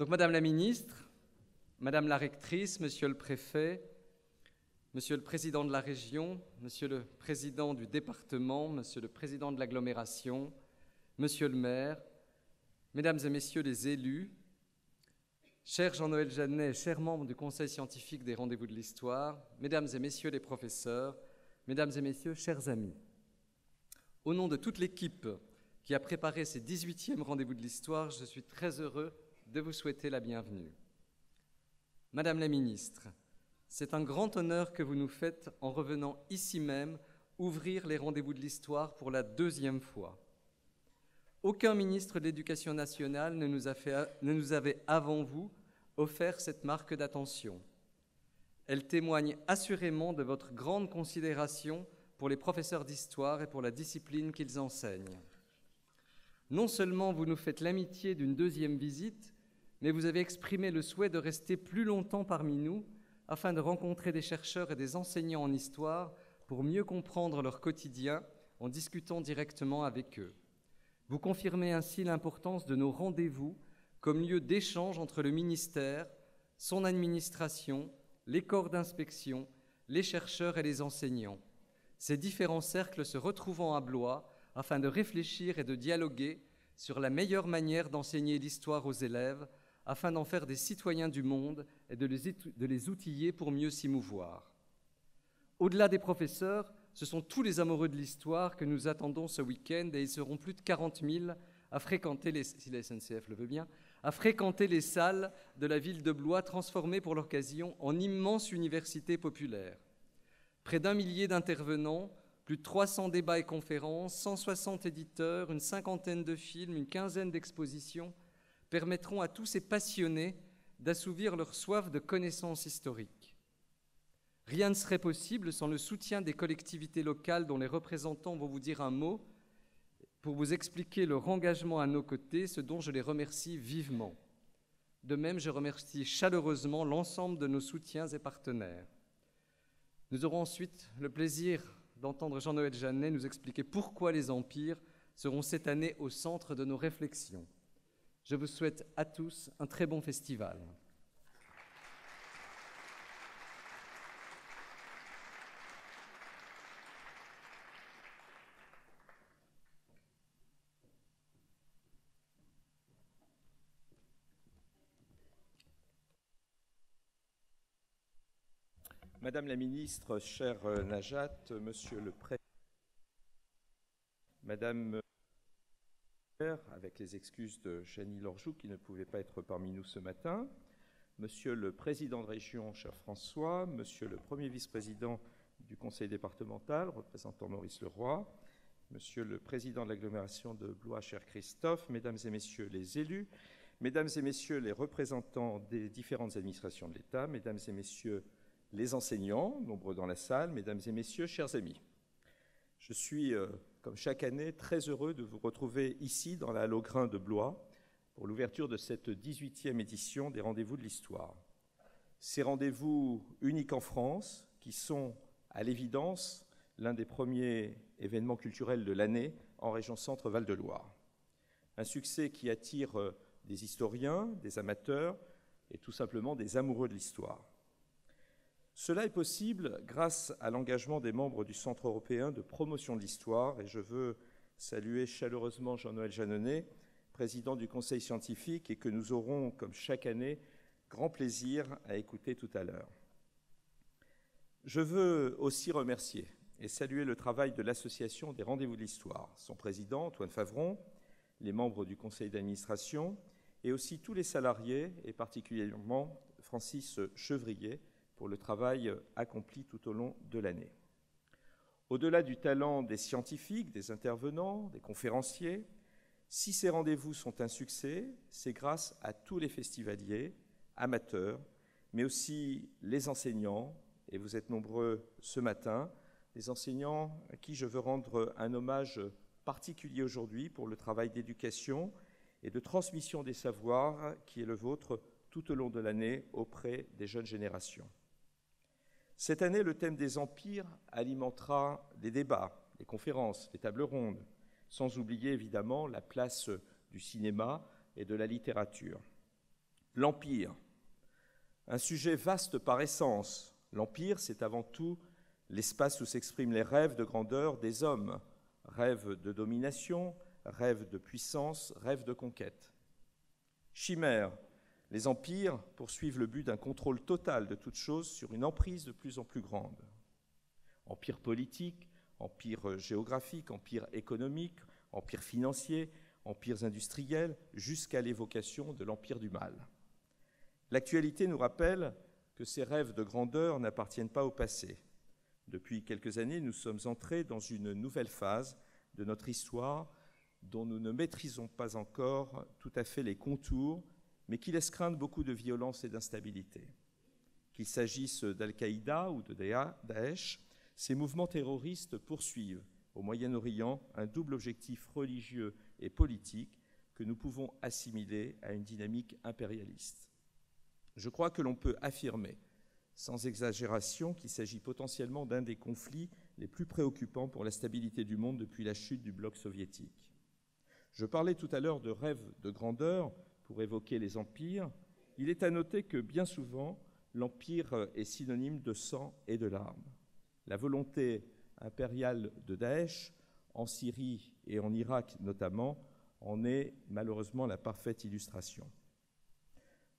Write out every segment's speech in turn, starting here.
Donc, Madame la Ministre, Madame la Rectrice, Monsieur le Préfet, Monsieur le Président de la Région, Monsieur le Président du département, Monsieur le Président de l'agglomération, Monsieur le Maire, Mesdames et Messieurs les élus, cher Jean-Noël Jeannet, chers membres du Conseil scientifique des Rendez-vous de l'Histoire, Mesdames et Messieurs les professeurs, Mesdames et Messieurs, chers amis, au nom de toute l'équipe qui a préparé ces 18e Rendez-vous de l'Histoire, je suis très heureux de vous souhaiter la bienvenue. Madame la Ministre, c'est un grand honneur que vous nous faites en revenant ici même ouvrir les Rendez-vous de l'Histoire pour la 2e fois. Aucun ministre de l'Éducation nationale ne nous avait avant vous offert cette marque d'attention. Elle témoigne assurément de votre grande considération pour les professeurs d'histoire et pour la discipline qu'ils enseignent. Non seulement vous nous faites l'amitié d'une 2e visite, mais vous avez exprimé le souhait de rester plus longtemps parmi nous afin de rencontrer des chercheurs et des enseignants en histoire pour mieux comprendre leur quotidien en discutant directement avec eux. Vous confirmez ainsi l'importance de nos rendez-vous comme lieu d'échange entre le ministère, son administration, les corps d'inspection, les chercheurs et les enseignants. Ces différents cercles se retrouvant à Blois afin de réfléchir et de dialoguer sur la meilleure manière d'enseigner l'histoire aux élèves afin d'en faire des citoyens du monde et de les outiller pour mieux s'y mouvoir. Au-delà des professeurs, ce sont tous les amoureux de l'histoire que nous attendons ce week-end et ils seront plus de 40 000 à fréquenter, si la SNCF le veut bien, à fréquenter les salles de la ville de Blois transformées pour l'occasion en immense université populaire. Près d'1 millier d'intervenants, plus de 300 débats et conférences, 160 éditeurs, une 50aine de films, une 15aine d'expositions permettront à tous ces passionnés d'assouvir leur soif de connaissances historiques. Rien ne serait possible sans le soutien des collectivités locales dont les représentants vont vous dire un mot pour vous expliquer leur engagement à nos côtés, ce dont je les remercie vivement. De même, je remercie chaleureusement l'ensemble de nos soutiens et partenaires. Nous aurons ensuite le plaisir d'entendre Jean-Noël Jeannet nous expliquer pourquoi les empires seront cette année au centre de nos réflexions. Je vous souhaite à tous un très bon festival. Madame la Ministre, chère Najat, Monsieur le Président, Madame, avec les excuses de Janie Lorjou qui ne pouvait pas être parmi nous ce matin, Monsieur le Président de Région, cher François, Monsieur le Premier Vice-président du Conseil départemental, représentant Maurice Leroy, Monsieur le Président de l'agglomération de Blois, cher Christophe, Mesdames et Messieurs les élus, Mesdames et Messieurs les représentants des différentes administrations de l'État, Mesdames et Messieurs les enseignants, nombreux dans la salle, Mesdames et Messieurs, chers amis. Je suis, comme chaque année, très heureux de vous retrouver ici, dans la Halle aux Grains de Blois, pour l'ouverture de cette 18e édition des Rendez-vous de l'Histoire. Ces rendez-vous uniques en France, qui sont, à l'évidence, l'un des premiers événements culturels de l'année en région Centre-Val de Loire. Un succès qui attire des historiens, des amateurs et tout simplement des amoureux de l'histoire. Cela est possible grâce à l'engagement des membres du Centre européen de promotion de l'histoire et je veux saluer chaleureusement Jean-Noël Jeannet, président du Conseil scientifique et que nous aurons, comme chaque année, grand plaisir à écouter tout à l'heure. Je veux aussi remercier et saluer le travail de l'Association des Rendez-vous de l'Histoire, son président Antoine Favron, les membres du conseil d'administration et aussi tous les salariés et particulièrement Francis Chevrier, pour le travail accompli tout au long de l'année. Au-delà du talent des scientifiques, des intervenants, des conférenciers, si ces rendez-vous sont un succès, c'est grâce à tous les festivaliers, amateurs, mais aussi les enseignants, et vous êtes nombreux ce matin, les enseignants à qui je veux rendre un hommage particulier aujourd'hui pour le travail d'éducation et de transmission des savoirs qui est le vôtre tout au long de l'année auprès des jeunes générations. Cette année, le thème des empires alimentera les débats, les conférences, les tables rondes, sans oublier évidemment la place du cinéma et de la littérature. L'Empire. Un sujet vaste par essence. L'Empire, c'est avant tout l'espace où s'expriment les rêves de grandeur des hommes, rêves de domination, rêves de puissance, rêves de conquête. Chimère. Les empires poursuivent le but d'un contrôle total de toute chose sur une emprise de plus en plus grande. Empire politique, empire géographique, empire économique, empire financier, empires industriels, jusqu'à l'évocation de l'empire du mal. L'actualité nous rappelle que ces rêves de grandeur n'appartiennent pas au passé. Depuis quelques années, nous sommes entrés dans une nouvelle phase de notre histoire dont nous ne maîtrisons pas encore tout à fait les contours, mais qui laisse craindre beaucoup de violence et d'instabilité. Qu'il s'agisse d'Al-Qaïda ou de Daesh, ces mouvements terroristes poursuivent au Moyen-Orient un double objectif religieux et politique que nous pouvons assimiler à une dynamique impérialiste. Je crois que l'on peut affirmer, sans exagération, qu'il s'agit potentiellement d'un des conflits les plus préoccupants pour la stabilité du monde depuis la chute du bloc soviétique. Je parlais tout à l'heure de rêves de grandeur pour évoquer les empires. Il est à noter que bien souvent, l'empire est synonyme de sang et de larmes. La volonté impériale de Daesh, en Syrie et en Irak notamment, en est malheureusement la parfaite illustration.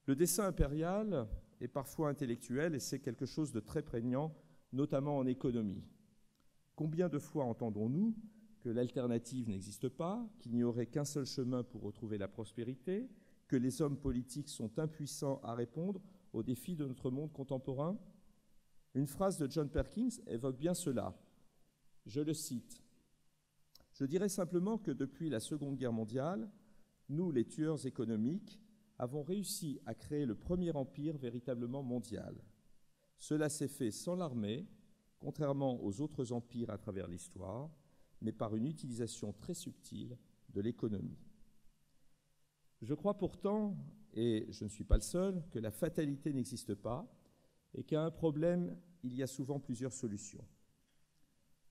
Le dessein impérial est parfois intellectuel et c'est quelque chose de très prégnant, notamment en économie. Combien de fois entendons-nous que l'alternative n'existe pas, qu'il n'y aurait qu'un seul chemin pour retrouver la prospérité, que les hommes politiques sont impuissants à répondre aux défis de notre monde contemporain ? Une phrase de John Perkins évoque bien cela. Je le cite. « Je dirais simplement que depuis la Seconde Guerre mondiale, nous, les tueurs économiques, avons réussi à créer le premier empire véritablement mondial. Cela s'est fait sans l'armée, contrairement aux autres empires à travers l'histoire, mais par une utilisation très subtile de l'économie. Je crois pourtant, et je ne suis pas le seul, que la fatalité n'existe pas et qu'à un problème, il y a souvent plusieurs solutions.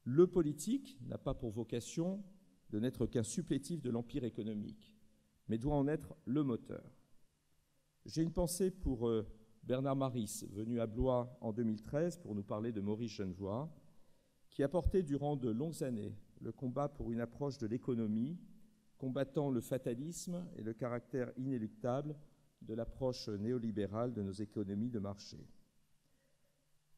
Le politique n'a pas pour vocation de n'être qu'un supplétif de l'empire économique, mais doit en être le moteur. J'ai une pensée pour Bernard Maris, venu à Blois en 2013 pour nous parler de Maurice Genevoix, qui a porté durant de longues années le combat pour une approche de l'économie, combattant le fatalisme et le caractère inéluctable de l'approche néolibérale de nos économies de marché.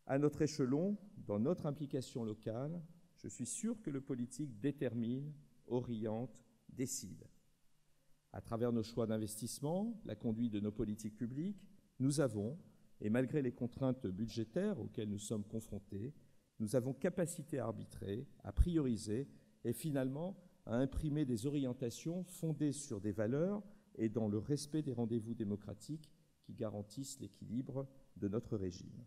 À notre échelon, dans notre implication locale, je suis sûr que le politique détermine, oriente, décide. À travers nos choix d'investissement, la conduite de nos politiques publiques, nous avons, et malgré les contraintes budgétaires auxquelles nous sommes confrontés, nous avons capacité à arbitrer, à prioriser et finalement à imprimer des orientations fondées sur des valeurs et dans le respect des rendez-vous démocratiques qui garantissent l'équilibre de notre régime.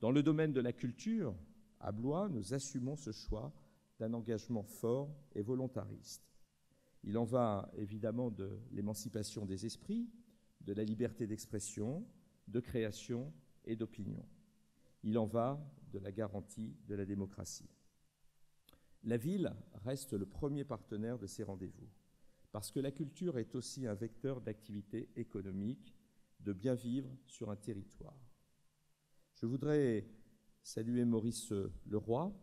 Dans le domaine de la culture, à Blois, nous assumons ce choix d'un engagement fort et volontariste. Il en va évidemment de l'émancipation des esprits, de la liberté d'expression, de création et d'opinion. Il en va de la garantie de la démocratie. La ville reste le premier partenaire de ces rendez-vous, parce que la culture est aussi un vecteur d'activité économique, de bien vivre sur un territoire. Je voudrais saluer Maurice Leroy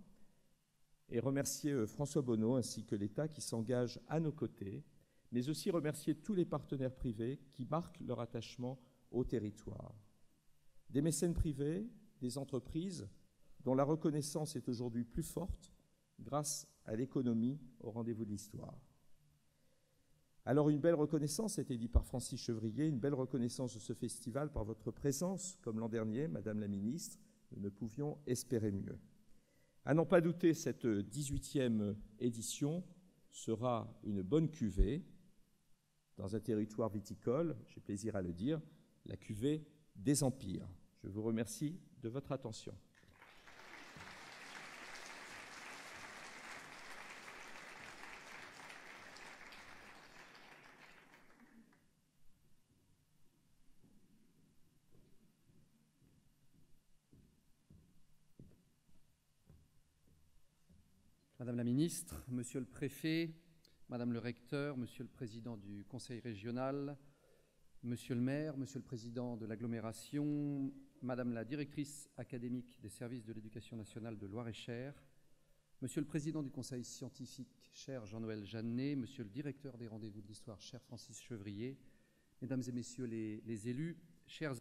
et remercier François Bonneau ainsi que l'État qui s'engage à nos côtés, mais aussi remercier tous les partenaires privés qui marquent leur attachement au territoire. Des mécènes privés, des entreprises dont la reconnaissance est aujourd'hui plus forte grâce à l'économie au rendez-vous de l'histoire. Alors une belle reconnaissance, a été dit par Francis Chevrier, une belle reconnaissance de ce festival par votre présence, comme l'an dernier, Madame la Ministre, nous ne pouvions espérer mieux. À n'en pas douter, cette 18e édition sera une bonne cuvée dans un territoire viticole, j'ai plaisir à le dire, la cuvée des empires. Je vous remercie de votre attention. Madame la Ministre, Monsieur le Préfet, Madame le Recteur, Monsieur le Président du Conseil régional, Monsieur le maire, monsieur le président de l'agglomération, madame la directrice académique des services de l'éducation nationale de Loir-et-Cher, monsieur le président du conseil scientifique, cher Jean-Noël Jeannet, monsieur le directeur des rendez-vous de l'histoire, cher Francis Chevrier, mesdames et messieurs les élus, chers amis,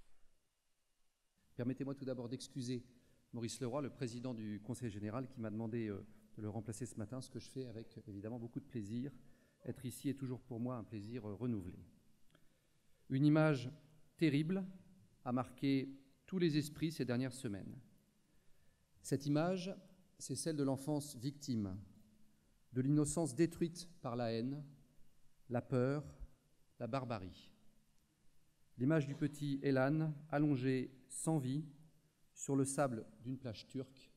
permettez-moi tout d'abord d'excuser Maurice Leroy, le président du conseil général, qui m'a demandé de le remplacer ce matin, ce que je fais avec évidemment beaucoup de plaisir. Être ici est toujours pour moi un plaisir renouvelé. Une image terrible a marqué tous les esprits ces dernières semaines. Cette image, c'est celle de l'enfance victime, de l'innocence détruite par la haine, la peur, la barbarie. L'image du petit Elan, allongé sans vie, sur le sable d'une plage turque,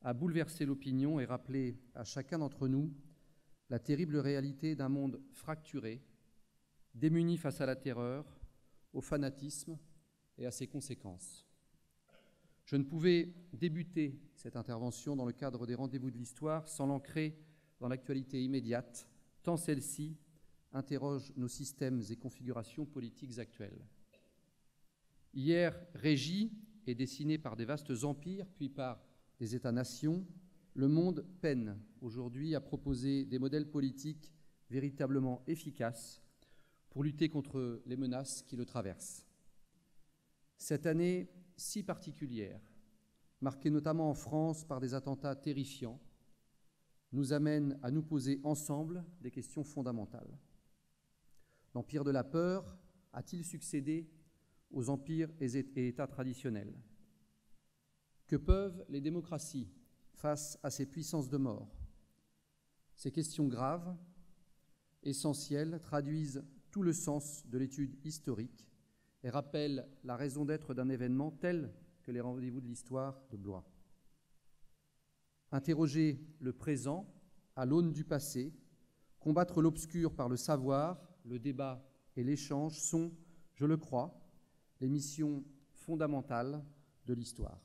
a bouleversé l'opinion et rappelé à chacun d'entre nous la terrible réalité d'un monde fracturé, démuni face à la terreur, au fanatisme et à ses conséquences. Je ne pouvais débuter cette intervention dans le cadre des rendez-vous de l'histoire sans l'ancrer dans l'actualité immédiate, tant celle-ci interroge nos systèmes et configurations politiques actuelles. Hier, régi et dessiné par des vastes empires, puis par des États-nations, le monde peine aujourd'hui à proposer des modèles politiques véritablement efficaces pour lutter contre les menaces qui le traversent. Cette année si particulière, marquée notamment en France par des attentats terrifiants, nous amène à nous poser ensemble des questions fondamentales. L'empire de la peur a-t-il succédé aux empires et États traditionnels? Que peuvent les démocraties face à ces puissances de mort? Ces questions graves, essentielles, traduisent tout le sens de l'étude historique et rappellent la raison d'être d'un événement tel que les rendez-vous de l'histoire de Blois. Interroger le présent à l'aune du passé, combattre l'obscur par le savoir, le débat et l'échange sont, je le crois, les missions fondamentales de l'histoire.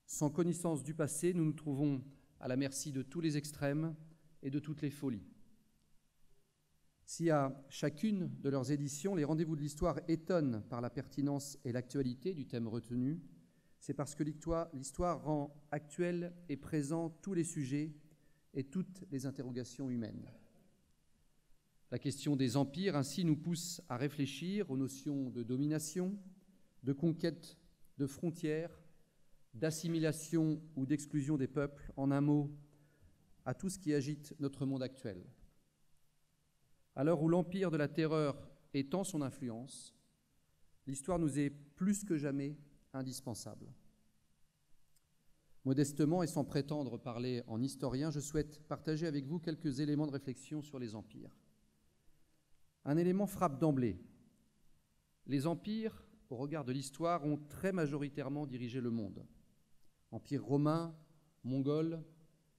Sans connaissance du passé, nous nous trouvons à la merci de tous les extrêmes et de toutes les folies. Si à chacune de leurs éditions, les rendez-vous de l'histoire étonnent par la pertinence et l'actualité du thème retenu, c'est parce que l'histoire rend actuels et présents tous les sujets et toutes les interrogations humaines. La question des empires, ainsi, nous pousse à réfléchir aux notions de domination, de conquête de frontières, d'assimilation ou d'exclusion des peuples, en un mot, à tout ce qui agite notre monde actuel. À l'heure où l'empire de la terreur étend son influence, l'histoire nous est plus que jamais indispensable. Modestement et sans prétendre parler en historien, je souhaite partager avec vous quelques éléments de réflexion sur les empires. Un élément frappe d'emblée. Les empires, au regard de l'histoire, ont très majoritairement dirigé le monde. Empires romains, mongols,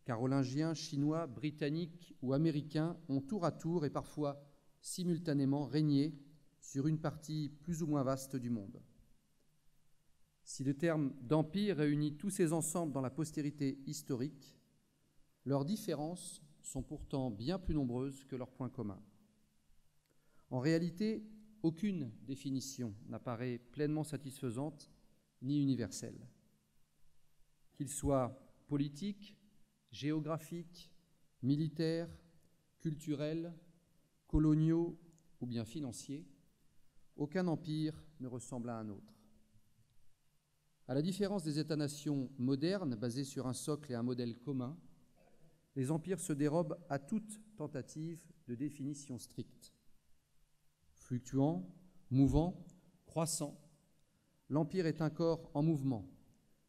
carolingiens, chinois, britanniques ou américains ont tour à tour et parfois simultanément régné sur une partie plus ou moins vaste du monde. Si le terme d'empire réunit tous ces ensembles dans la postérité historique, leurs différences sont pourtant bien plus nombreuses que leurs points communs. En réalité, aucune définition n'apparaît pleinement satisfaisante ni universelle. Qu'ils soient politiques, géographiques, militaires, culturels, coloniaux ou bien financiers, aucun empire ne ressemble à un autre. À la différence des États-nations modernes basés sur un socle et un modèle commun, les empires se dérobent à toute tentative de définition stricte. Fluctuant, mouvant, croissant, l'empire est un corps en mouvement,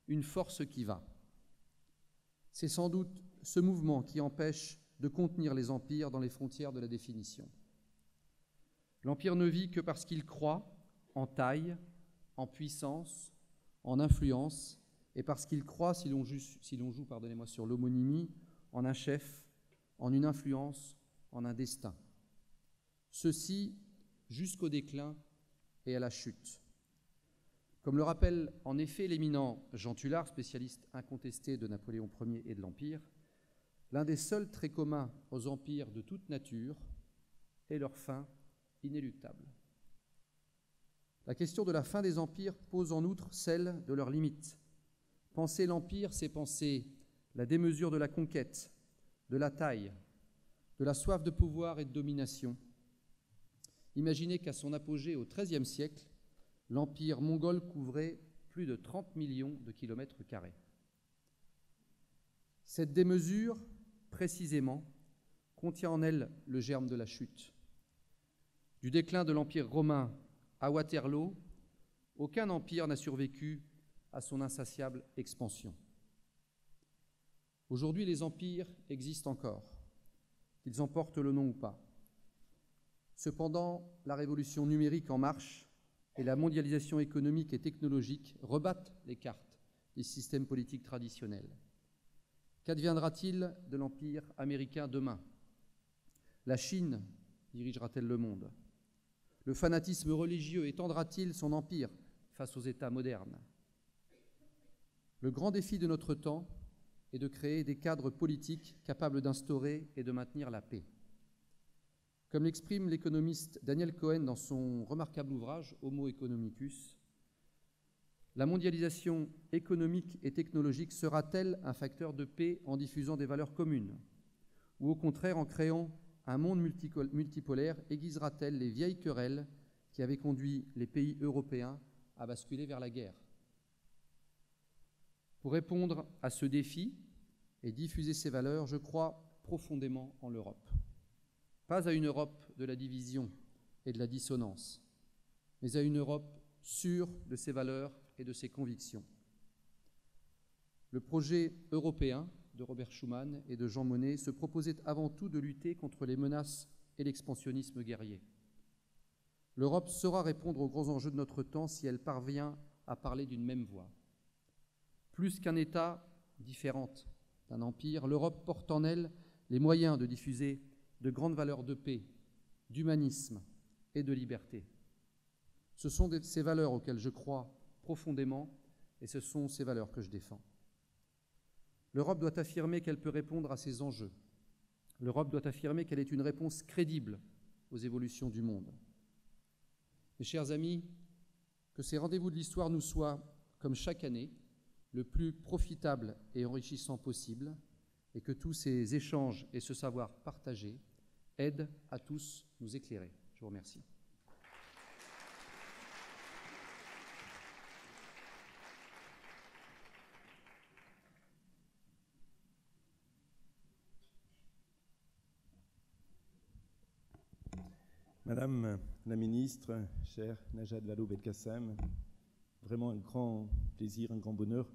une force qui va. C'est sans doute ce mouvement qui empêche de contenir les empires dans les frontières de la définition. L'empire ne vit que parce qu'il croît en taille, en puissance, en influence, et parce qu'il croît, si l'on joue sur l'homonymie, en un chef, en une influence, en un destin. Ceci jusqu'au déclin et à la chute. Comme le rappelle en effet l'éminent Jean Tullard, spécialiste incontesté de Napoléon Ier et de l'Empire, l'un des seuls traits communs aux empires de toute nature est leur fin inéluctable. La question de la fin des empires pose en outre celle de leurs limites. Penser l'empire, c'est penser la démesure de la conquête, de la taille, de la soif de pouvoir et de domination. Imaginez qu'à son apogée au XIIIe siècle, l'empire mongol couvrait plus de 30 millions de kilomètres carrés. Cette démesure, précisément, contient en elle le germe de la chute. Du déclin de l'Empire romain à Waterloo, aucun empire n'a survécu à son insatiable expansion. Aujourd'hui, les empires existent encore, qu'ils en portent le nom ou pas. Cependant, la révolution numérique en marche et la mondialisation économique et technologique rebattent les cartes des systèmes politiques traditionnels. Qu'adviendra-t-il de l'empire américain demain? La Chine dirigera-t-elle le monde? Le fanatisme religieux étendra-t-il son empire face aux États modernes? Le grand défi de notre temps est de créer des cadres politiques capables d'instaurer et de maintenir la paix. Comme l'exprime l'économiste Daniel Cohen dans son remarquable ouvrage Homo economicus, la mondialisation économique et technologique sera-t-elle un facteur de paix en diffusant des valeurs communes? Ou au contraire, en créant un monde multipolaire, aiguisera-t-elle les vieilles querelles qui avaient conduit les pays européens à basculer vers la guerre? Pour répondre à ce défi et diffuser ces valeurs, je crois profondément en l'Europe. Pas à une Europe de la division et de la dissonance, mais à une Europe sûre de ses valeurs et de ses convictions. Le projet européen de Robert Schuman et de Jean Monnet se proposait avant tout de lutter contre les menaces et l'expansionnisme guerrier. L'Europe saura répondre aux grands enjeux de notre temps si elle parvient à parler d'une même voix. Plus qu'un État différente d'un empire, l'Europe porte en elle les moyens de diffuser de grandes valeurs de paix, d'humanisme et de liberté. Ce sont ces valeurs auxquelles je crois profondément et ce sont ces valeurs que je défends. L'Europe doit affirmer qu'elle peut répondre à ces enjeux. L'Europe doit affirmer qu'elle est une réponse crédible aux évolutions du monde. Mes chers amis, que ces rendez-vous de l'histoire nous soient, comme chaque année, le plus profitable et enrichissant possible, et que tous ces échanges et ce savoir partagé aident à tous nous éclairer. Je vous remercie. Madame la ministre, chère Najat Vallaud-Belkacem, vraiment un grand plaisir, un grand bonheur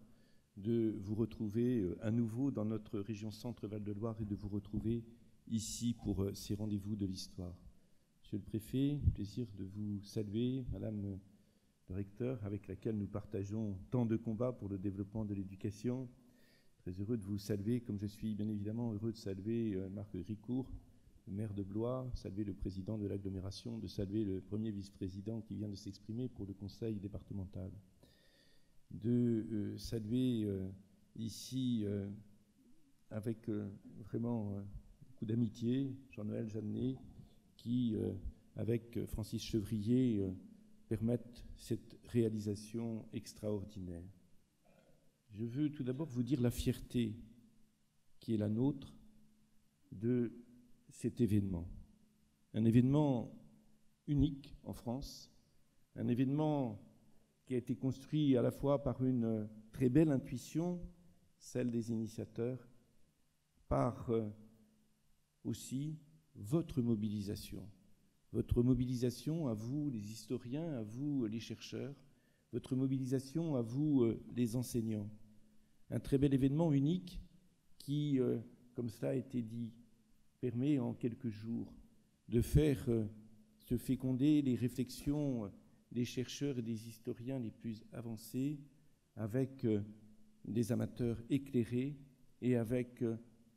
de vous retrouver à nouveau dans notre région Centre-Val de Loire et de vous retrouver ici pour ces rendez-vous de l'histoire. Monsieur le Préfet, plaisir de vous saluer, Madame le Recteur, avec laquelle nous partageons tant de combats pour le développement de l'éducation. Très heureux de vous saluer, comme je suis bien évidemment heureux de saluer Marc Ricourt, le maire de Blois, saluer le président de l'agglomération, de saluer le premier vice-président qui vient de s'exprimer pour le conseil départemental, de saluer ici avec vraiment beaucoup d'amitié Jean-Noël Jeannet qui, avec Francis Chevrier, permettent cette réalisation extraordinaire. Je veux tout d'abord vous dire la fierté qui est la nôtre de cet événement. Un événement unique en France, un événement qui a été construit à la fois par une très belle intuition, celle des initiateurs, par aussi votre mobilisation à vous les historiens, à vous les chercheurs, votre mobilisation à vous les enseignants. Un très bel événement unique qui, comme cela a été dit, permet en quelques jours de faire se féconder les réflexions des chercheurs et des historiens les plus avancés avec des amateurs éclairés et avec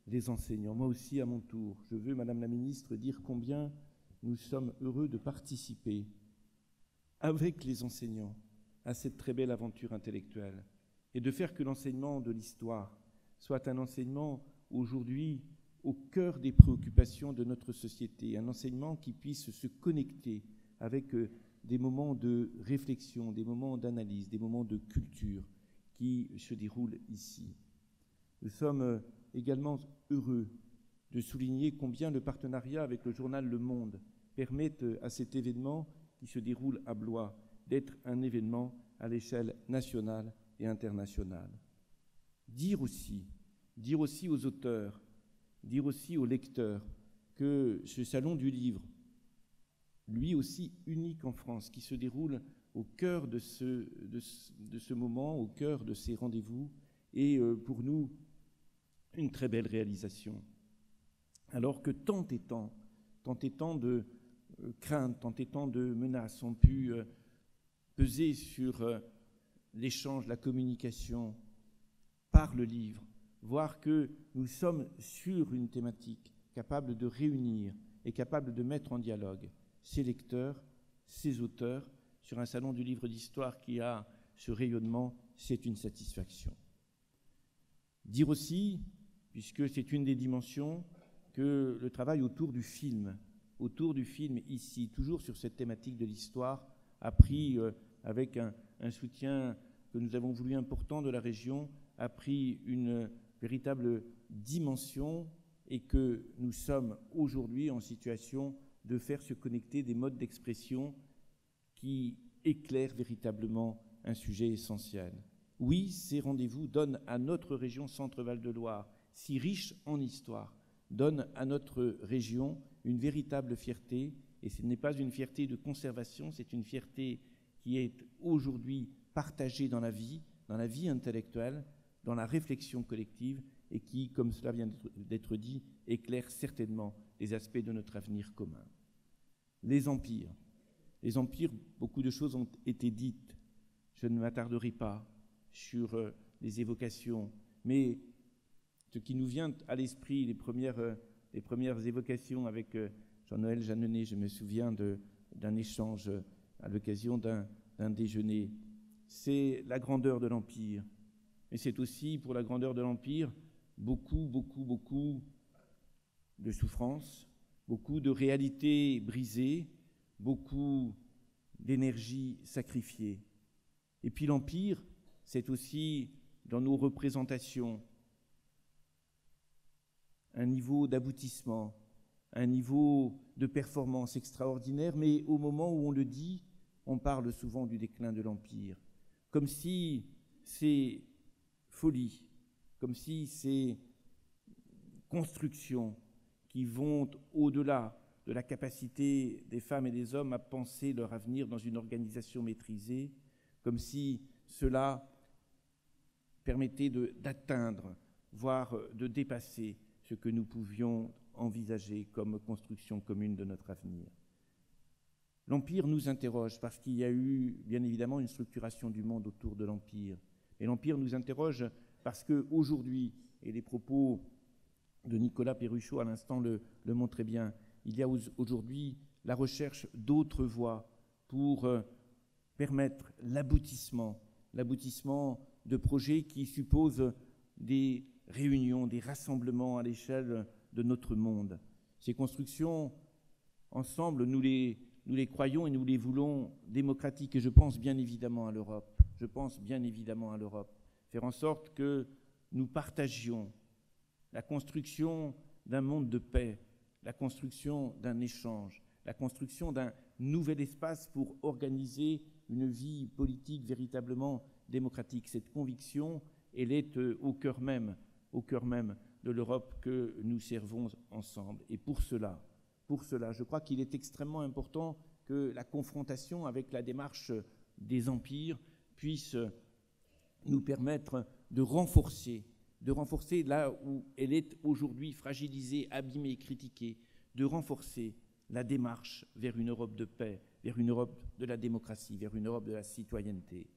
les enseignants. Moi aussi, à mon tour, je veux, Madame la Ministre, dire combien nous sommes heureux de participer avec les enseignants à cette très belle aventure intellectuelle et de faire que l'enseignement de l'histoire soit un enseignement aujourd'hui au cœur des préoccupations de notre société, un enseignement qui puisse se connecter avec des moments de réflexion, des moments d'analyse, des moments de culture qui se déroulent ici. Nous sommes également heureux de souligner combien le partenariat avec le journal Le Monde permet à cet événement qui se déroule à Blois d'être un événement à l'échelle nationale et internationale. Dire aussi aux auteurs, dire aussi aux lecteurs que ce salon du livre, lui aussi unique en France, qui se déroule au cœur de ce moment, au cœur de ces rendez-vous, est pour nous une très belle réalisation. Alors que tant et tant de craintes, tant et tant de menaces ont pu peser sur l'échange, la communication par le livre, voir que nous sommes sur une thématique capable de réunir et capable de mettre en dialogue ces lecteurs, ces auteurs, sur un salon du livre d'histoire qui a ce rayonnement, c'est une satisfaction. Dire aussi, puisque c'est une des dimensions, que le travail autour du film ici, toujours sur cette thématique de l'histoire, a pris, avec un soutien que nous avons voulu important de la région, a pris une véritable dimension et que nous sommes aujourd'hui en situation de faire se connecter des modes d'expression qui éclairent véritablement un sujet essentiel. Oui, ces rendez-vous donnent à notre région Centre-Val de Loire, si riche en histoire, donnent à notre région une véritable fierté, et ce n'est pas une fierté de conservation, c'est une fierté qui est aujourd'hui partagée dans la vie intellectuelle, dans la réflexion collective, et qui, comme cela vient d'être dit, éclaire certainement les aspects de notre avenir commun. Les empires, beaucoup de choses ont été dites. Je ne m'attarderai pas sur les évocations, mais ce qui nous vient à l'esprit, les premières évocations avec Jean-Noël Jeanneney, je me souviens d'un échange à l'occasion d'un déjeuner. C'est la grandeur de l'Empire. Mais c'est aussi, pour la grandeur de l'Empire, beaucoup de souffrances, beaucoup de réalités brisées, beaucoup d'énergie sacrifiée. Et puis l'Empire, c'est aussi, dans nos représentations, un niveau d'aboutissement, un niveau de performance extraordinaire, mais au moment où on le dit, on parle souvent du déclin de l'Empire, comme si ces folies, comme si ces constructions qui vont au-delà de la capacité des femmes et des hommes à penser leur avenir dans une organisation maîtrisée, comme si cela permettait d'atteindre, voire de dépasser ce que nous pouvions envisager comme construction commune de notre avenir. L'Empire nous interroge parce qu'il y a eu, bien évidemment, une structuration du monde autour de l'Empire. Et l'Empire nous interroge parce qu'aujourd'hui, et les propos de Nicolas Perruchot à l'instant le montraient bien, il y a aujourd'hui la recherche d'autres voies pour permettre l'aboutissement de projets qui supposent des réunions, des rassemblements à l'échelle de notre monde. Ces constructions, ensemble, nous les croyons et nous les voulons démocratiques. Et je pense bien évidemment à l'Europe. Faire en sorte que nous partagions la construction d'un monde de paix, la construction d'un échange, la construction d'un nouvel espace pour organiser une vie politique véritablement démocratique. Cette conviction, elle est au cœur même de l'Europe que nous servons ensemble. Et pour cela, je crois qu'il est extrêmement important que la confrontation avec la démarche des empires puisse nous permettre de renforcer là où elle est aujourd'hui fragilisée, abîmée, critiquée, de renforcer la démarche vers une Europe de paix, vers une Europe de la démocratie, vers une Europe de la citoyenneté.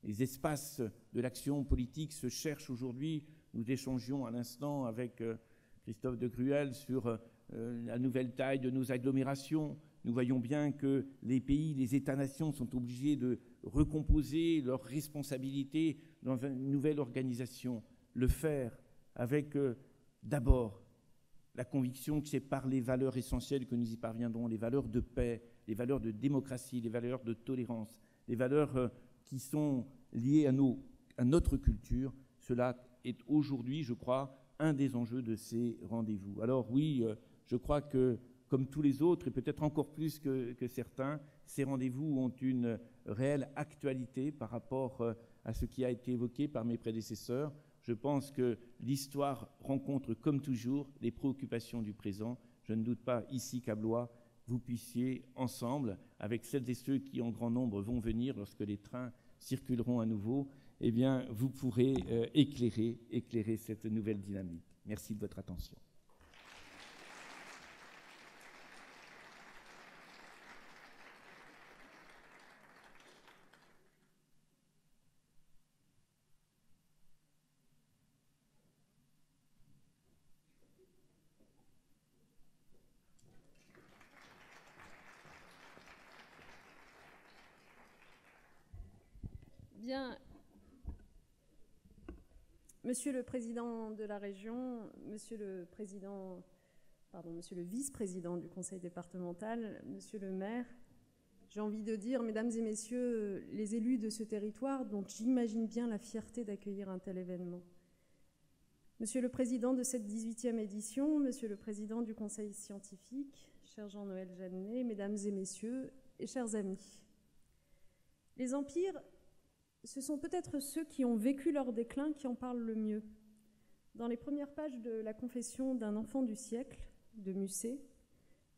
Les espaces de l'action politique se cherchent aujourd'hui. Nous échangions à l'instant avec Christophe de Gruel sur la nouvelle taille de nos agglomérations. Nous voyons bien que les pays, les États-nations sont obligés de recomposer leurs responsabilités dans une nouvelle organisation. Le faire avec d'abord la conviction que c'est par les valeurs essentielles que nous y parviendrons, les valeurs de paix, les valeurs de démocratie, les valeurs de tolérance, les valeurs qui sont liées à notre culture. Cela est aujourd'hui, je crois, un des enjeux de ces rendez-vous. Alors oui, je crois que, comme tous les autres, et peut-être encore plus que certains, ces rendez-vous ont une réelle actualité par rapport à ce qui a été évoqué par mes prédécesseurs. Je pense que l'histoire rencontre, comme toujours, les préoccupations du présent. Je ne doute pas ici qu'à Blois, vous puissiez, ensemble, avec celles et ceux qui en grand nombre vont venir lorsque les trains circuleront à nouveau, eh bien, vous pourrez éclairer cette nouvelle dynamique. Merci de votre attention. Bien. Monsieur le Président de la Région, Monsieur le Vice-président du Conseil départemental, Monsieur le maire, j'ai envie de dire, Mesdames et Messieurs, les élus de ce territoire dont j'imagine bien la fierté d'accueillir un tel événement. Monsieur le Président de cette 18e édition, Monsieur le Président du Conseil scientifique, cher Jean-Noël Jeannet, Mesdames et Messieurs et chers amis. Les empires, ce sont peut-être ceux qui ont vécu leur déclin qui en parlent le mieux. Dans les premières pages de la Confession d'un enfant du siècle, de Musset,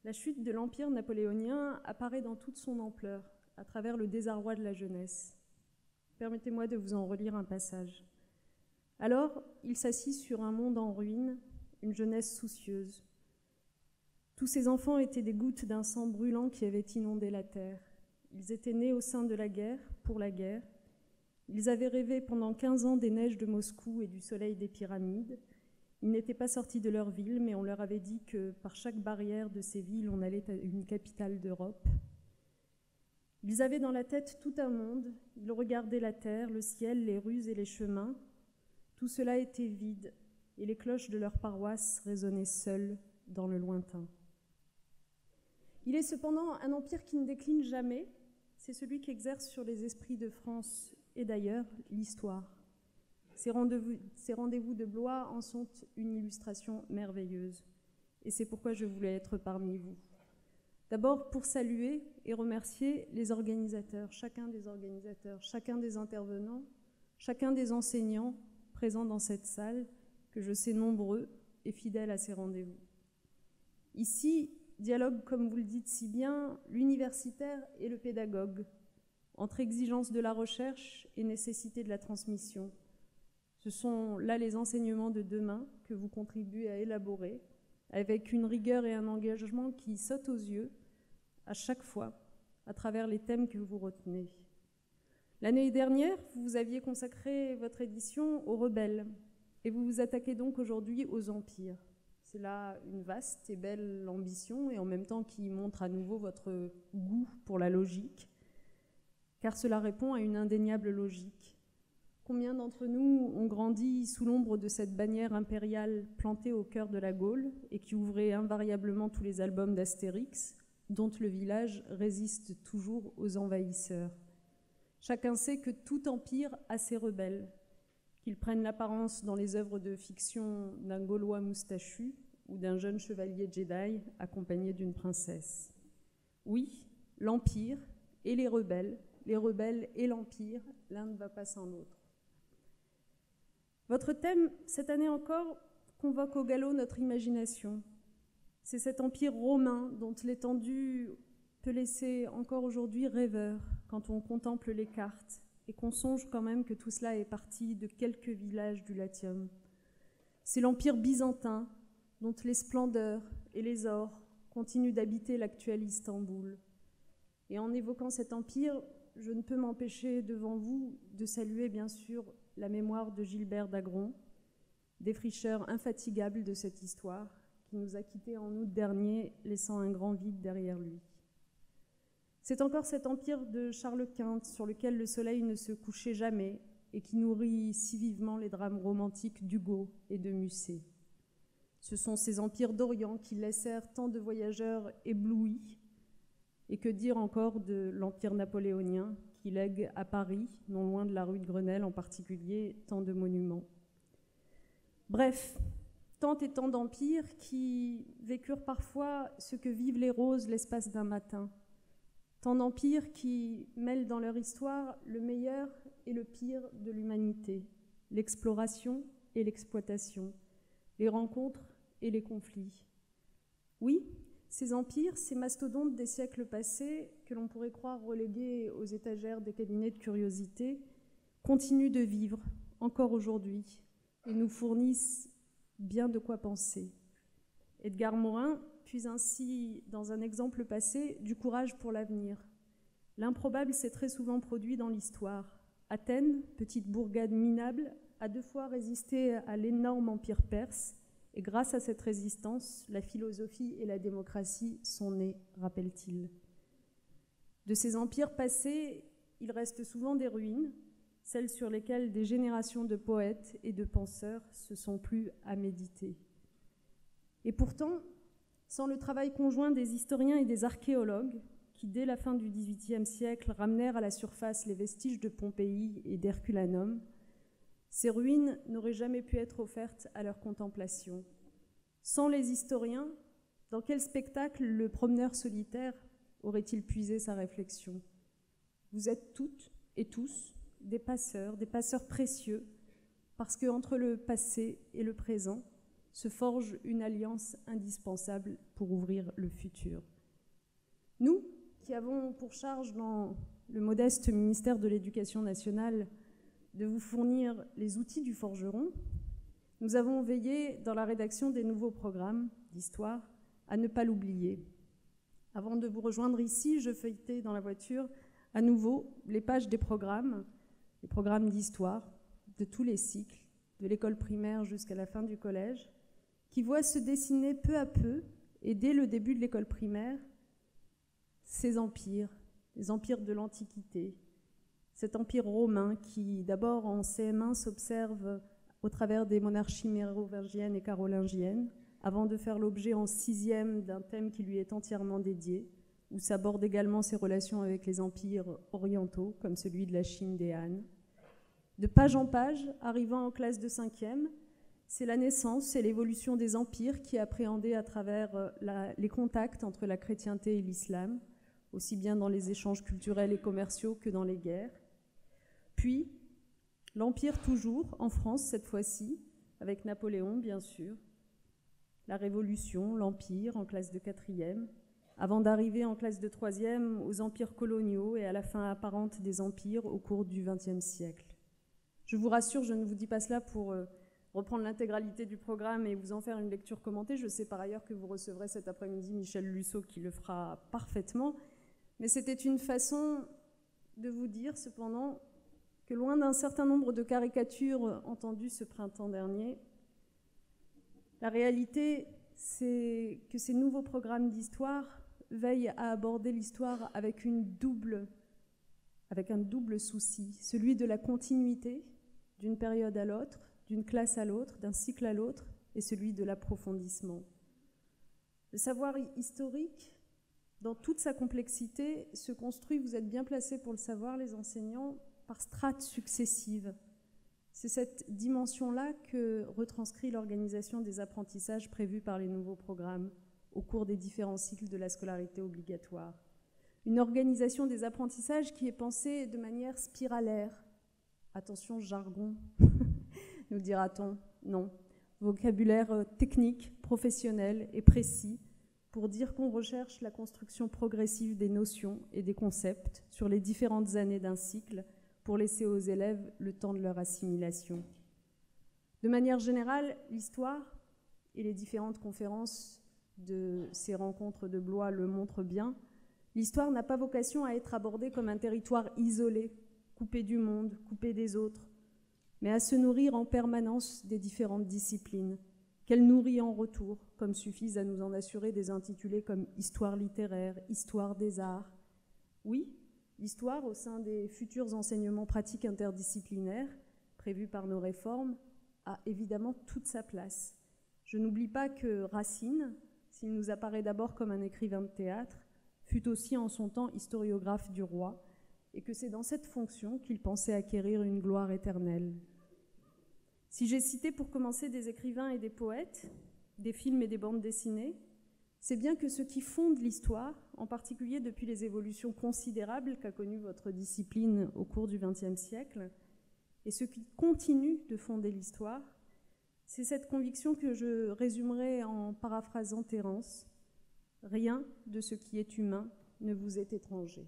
la chute de l'Empire napoléonien apparaît dans toute son ampleur, à travers le désarroi de la jeunesse. Permettez-moi de vous en relire un passage. Alors, il s'assit sur un monde en ruine, une jeunesse soucieuse. Tous ces enfants étaient des gouttes d'un sang brûlant qui avait inondé la terre. Ils étaient nés au sein de la guerre, pour la guerre. Ils avaient rêvé pendant 15 ans des neiges de Moscou et du soleil des pyramides. Ils n'étaient pas sortis de leur ville, mais on leur avait dit que par chaque barrière de ces villes, on allait à une capitale d'Europe. Ils avaient dans la tête tout un monde. Ils regardaient la terre, le ciel, les rues et les chemins. Tout cela était vide, et les cloches de leur paroisse résonnaient seules dans le lointain. Il est cependant un empire qui ne décline jamais. C'est celui qui exerce sur les esprits de France et d'ailleurs l'histoire. Ces rendez-vous de Blois en sont une illustration merveilleuse. Et c'est pourquoi je voulais être parmi vous. D'abord pour saluer et remercier les organisateurs, chacun des intervenants, chacun des enseignants présents dans cette salle, que je sais nombreux et fidèles à ces rendez-vous. Ici, dialogue, comme vous le dites si bien, l'universitaire et le pédagogue, entre exigence de la recherche et nécessité de la transmission. Ce sont là les enseignements de demain que vous contribuez à élaborer, avec une rigueur et un engagement qui sautent aux yeux à chaque fois, à travers les thèmes que vous retenez. L'année dernière, vous aviez consacré votre édition aux rebelles, et vous vous attaquez donc aujourd'hui aux empires. C'est là une vaste et belle ambition, et en même temps qui montre à nouveau votre goût pour la logique, car cela répond à une indéniable logique. Combien d'entre nous ont grandi sous l'ombre de cette bannière impériale plantée au cœur de la Gaule et qui ouvrait invariablement tous les albums d'Astérix, dont le village résiste toujours aux envahisseurs. Chacun sait que tout empire a ses rebelles, qu'ils prennent l'apparence dans les œuvres de fiction d'un Gaulois moustachu ou d'un jeune chevalier Jedi accompagné d'une princesse. Oui, l'empire et les rebelles et l'empire, l'un ne va pas sans l'autre. Votre thème, cette année encore, convoque au galop notre imagination. C'est cet empire romain dont l'étendue peut laisser encore aujourd'hui rêveur quand on contemple les cartes et qu'on songe quand même que tout cela est parti de quelques villages du Latium. C'est l'empire byzantin dont les splendeurs et les ors continuent d'habiter l'actuel Istanbul. Et en évoquant cet empire, je ne peux m'empêcher devant vous de saluer bien sûr la mémoire de Gilbert d'Agron, défricheur infatigable de cette histoire, qui nous a quittés en août dernier, laissant un grand vide derrière lui. C'est encore cet empire de Charles Quint sur lequel le soleil ne se couchait jamais et qui nourrit si vivement les drames romantiques d'Hugo et de Musset. Ce sont ces empires d'Orient qui laissèrent tant de voyageurs éblouis, Et que dire encore de l'Empire napoléonien qui lègue à Paris, non loin de la rue de Grenelle en particulier, tant de monuments. Bref, tant et tant d'empires qui vécurent parfois ce que vivent les roses l'espace d'un matin. Tant d'empires qui mêlent dans leur histoire le meilleur et le pire de l'humanité, l'exploration et l'exploitation, les rencontres et les conflits. Oui, ces empires, ces mastodontes des siècles passés, que l'on pourrait croire relégués aux étagères des cabinets de curiosité, continuent de vivre encore aujourd'hui et nous fournissent bien de quoi penser. Edgar Morin puise ainsi, dans un exemple passé, du courage pour l'avenir. L'improbable s'est très souvent produit dans l'histoire. Athènes, petite bourgade minable, a 2 fois résisté à l'énorme empire perse, et grâce à cette résistance, la philosophie et la démocratie sont nées, rappelle-t-il. De ces empires passés, il reste souvent des ruines, celles sur lesquelles des générations de poètes et de penseurs se sont plu à méditer. Et pourtant, sans le travail conjoint des historiens et des archéologues, qui dès la fin du XVIIIe siècle ramenèrent à la surface les vestiges de Pompéi et d'Herculanum, ces ruines n'auraient jamais pu être offertes à leur contemplation. Sans les historiens, dans quel spectacle le promeneur solitaire aurait-il puisé sa réflexion? Vous êtes toutes et tous des passeurs précieux, parce qu'entre le passé et le présent se forge une alliance indispensable pour ouvrir le futur. Nous, qui avons pour charge dans le modeste ministère de l'Éducation nationale de vous fournir les outils du forgeron, nous avons veillé dans la rédaction des nouveaux programmes d'histoire à ne pas l'oublier. Avant de vous rejoindre ici, je feuilletais dans la voiture à nouveau les pages des programmes, les programmes d'histoire de tous les cycles, de l'école primaire jusqu'à la fin du collège, qui voient se dessiner peu à peu, et dès le début de l'école primaire, ces empires, les empires de l'Antiquité, cet empire romain qui, d'abord en CM1, s'observe au travers des monarchies mérovingiennes et carolingiennes, avant de faire l'objet en 6e d'un thème qui lui est entièrement dédié, où s'abordent également ses relations avec les empires orientaux, comme celui de la Chine des Han. De page en page, arrivant en classe de 5e, c'est la naissance et l'évolution des empires qui est appréhendée à travers les contacts entre la chrétienté et l'islam, aussi bien dans les échanges culturels et commerciaux que dans les guerres. Puis, l'Empire toujours, en France cette fois-ci, avec Napoléon bien sûr, la Révolution, l'Empire en classe de 4e, avant d'arriver en classe de 3e aux empires coloniaux et à la fin apparente des empires au cours du XXe siècle. Je vous rassure, je ne vous dis pas cela pour reprendre l'intégralité du programme et vous en faire une lecture commentée. Je sais par ailleurs que vous recevrez cet après-midi Michel Lusseau qui le fera parfaitement, mais c'était une façon de vous dire cependant que loin d'un certain nombre de caricatures entendues ce printemps dernier, la réalité, c'est que ces nouveaux programmes d'histoire veillent à aborder l'histoire avec un double souci, celui de la continuité d'une période à l'autre, d'une classe à l'autre, d'un cycle à l'autre, et celui de l'approfondissement. Le savoir historique, dans toute sa complexité, se construit, vous êtes bien placés pour le savoir, les enseignants, par strates successives. C'est cette dimension-là que retranscrit l'organisation des apprentissages prévus par les nouveaux programmes au cours des différents cycles de la scolarité obligatoire. Une organisation des apprentissages qui est pensée de manière spiralaire. Attention, jargon, nous dira-t-on. Non. Vocabulaire technique, professionnel et précis pour dire qu'on recherche la construction progressive des notions et des concepts sur les différentes années d'un cycle pour laisser aux élèves le temps de leur assimilation. De manière générale, l'histoire et les différentes conférences de ces rencontres de Blois le montrent bien, l'histoire n'a pas vocation à être abordée comme un territoire isolé, coupé du monde, coupé des autres, mais à se nourrir en permanence des différentes disciplines, qu'elle nourrit en retour, comme suffisent à nous en assurer des intitulés comme Histoire littéraire, Histoire des arts. Oui, l'histoire, au sein des futurs enseignements pratiques interdisciplinaires prévus par nos réformes, a évidemment toute sa place. Je n'oublie pas que Racine, s'il nous apparaît d'abord comme un écrivain de théâtre, fut aussi en son temps historiographe du roi, et que c'est dans cette fonction qu'il pensait acquérir une gloire éternelle. Si j'ai cité pour commencer des écrivains et des poètes, des films et des bandes dessinées, c'est bien que ce qui fonde l'histoire, en particulier depuis les évolutions considérables qu'a connues votre discipline au cours du XXe siècle, et ce qui continue de fonder l'histoire, c'est cette conviction que je résumerai en paraphrasant Terence. Rien de ce qui est humain ne vous est étranger.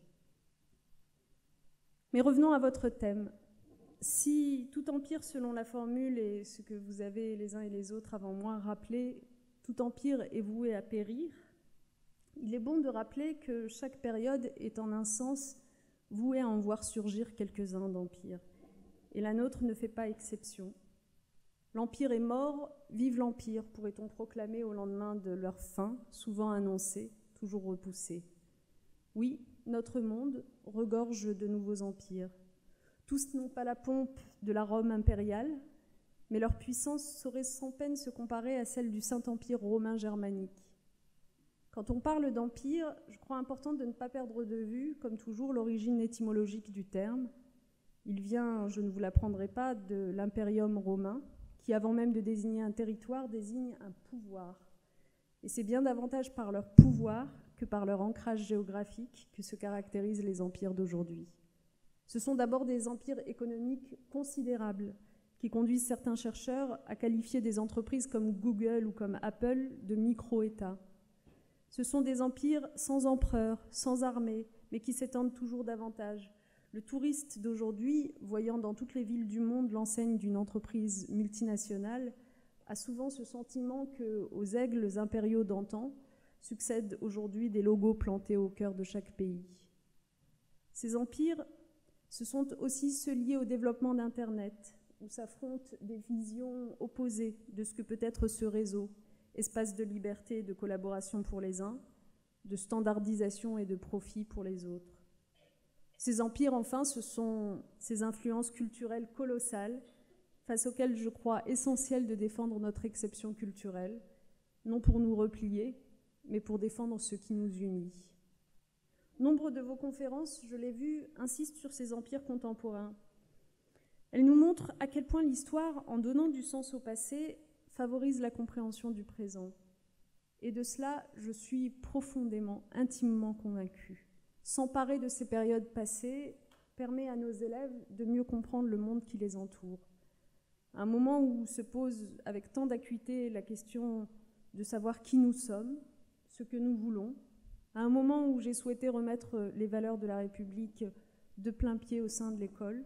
Mais revenons à votre thème. Si tout empire, selon la formule et ce que vous avez les uns et les autres avant moi rappelé, tout empire est voué à périr, il est bon de rappeler que chaque période est en un sens vouée à en voir surgir quelques-uns d'empires. Et la nôtre ne fait pas exception. L'empire est mort, vive l'empire, pourrait-on proclamer au lendemain de leur fin, souvent annoncée, toujours repoussée. Oui, notre monde regorge de nouveaux empires. Tous n'ont pas la pompe de la Rome impériale, mais leur puissance saurait sans peine se comparer à celle du Saint-Empire romain germanique. Quand on parle d'empire, je crois important de ne pas perdre de vue, comme toujours, l'origine étymologique du terme. Il vient, je ne vous l'apprendrai pas, de l'imperium romain, qui, avant même de désigner un territoire, désigne un pouvoir. Et c'est bien davantage par leur pouvoir que par leur ancrage géographique que se caractérisent les empires d'aujourd'hui. Ce sont d'abord des empires économiques considérables qui conduisent certains chercheurs à qualifier des entreprises comme Google ou comme Apple de micro-États. Ce sont des empires sans empereur, sans armée, mais qui s'étendent toujours davantage. Le touriste d'aujourd'hui, voyant dans toutes les villes du monde l'enseigne d'une entreprise multinationale, a souvent ce sentiment qu'aux aigles impériaux d'antan succèdent aujourd'hui des logos plantés au cœur de chaque pays. Ces empires, ce sont aussi ceux liés au développement d'Internet, où s'affrontent des visions opposées de ce que peut être ce réseau, espace de liberté et de collaboration pour les uns, de standardisation et de profit pour les autres. Ces empires, enfin, ce sont ces influences culturelles colossales face auxquelles je crois essentiel de défendre notre exception culturelle, non pour nous replier, mais pour défendre ce qui nous unit. Nombre de vos conférences, je l'ai vu, insistent sur ces empires contemporains. Elles nous montrent à quel point l'histoire, en donnant du sens au passé, favorise la compréhension du présent. Et de cela, je suis profondément, intimement convaincue. S'emparer de ces périodes passées permet à nos élèves de mieux comprendre le monde qui les entoure. À un moment où se pose avec tant d'acuité la question de savoir qui nous sommes, ce que nous voulons, à un moment où j'ai souhaité remettre les valeurs de la République de plein pied au sein de l'école,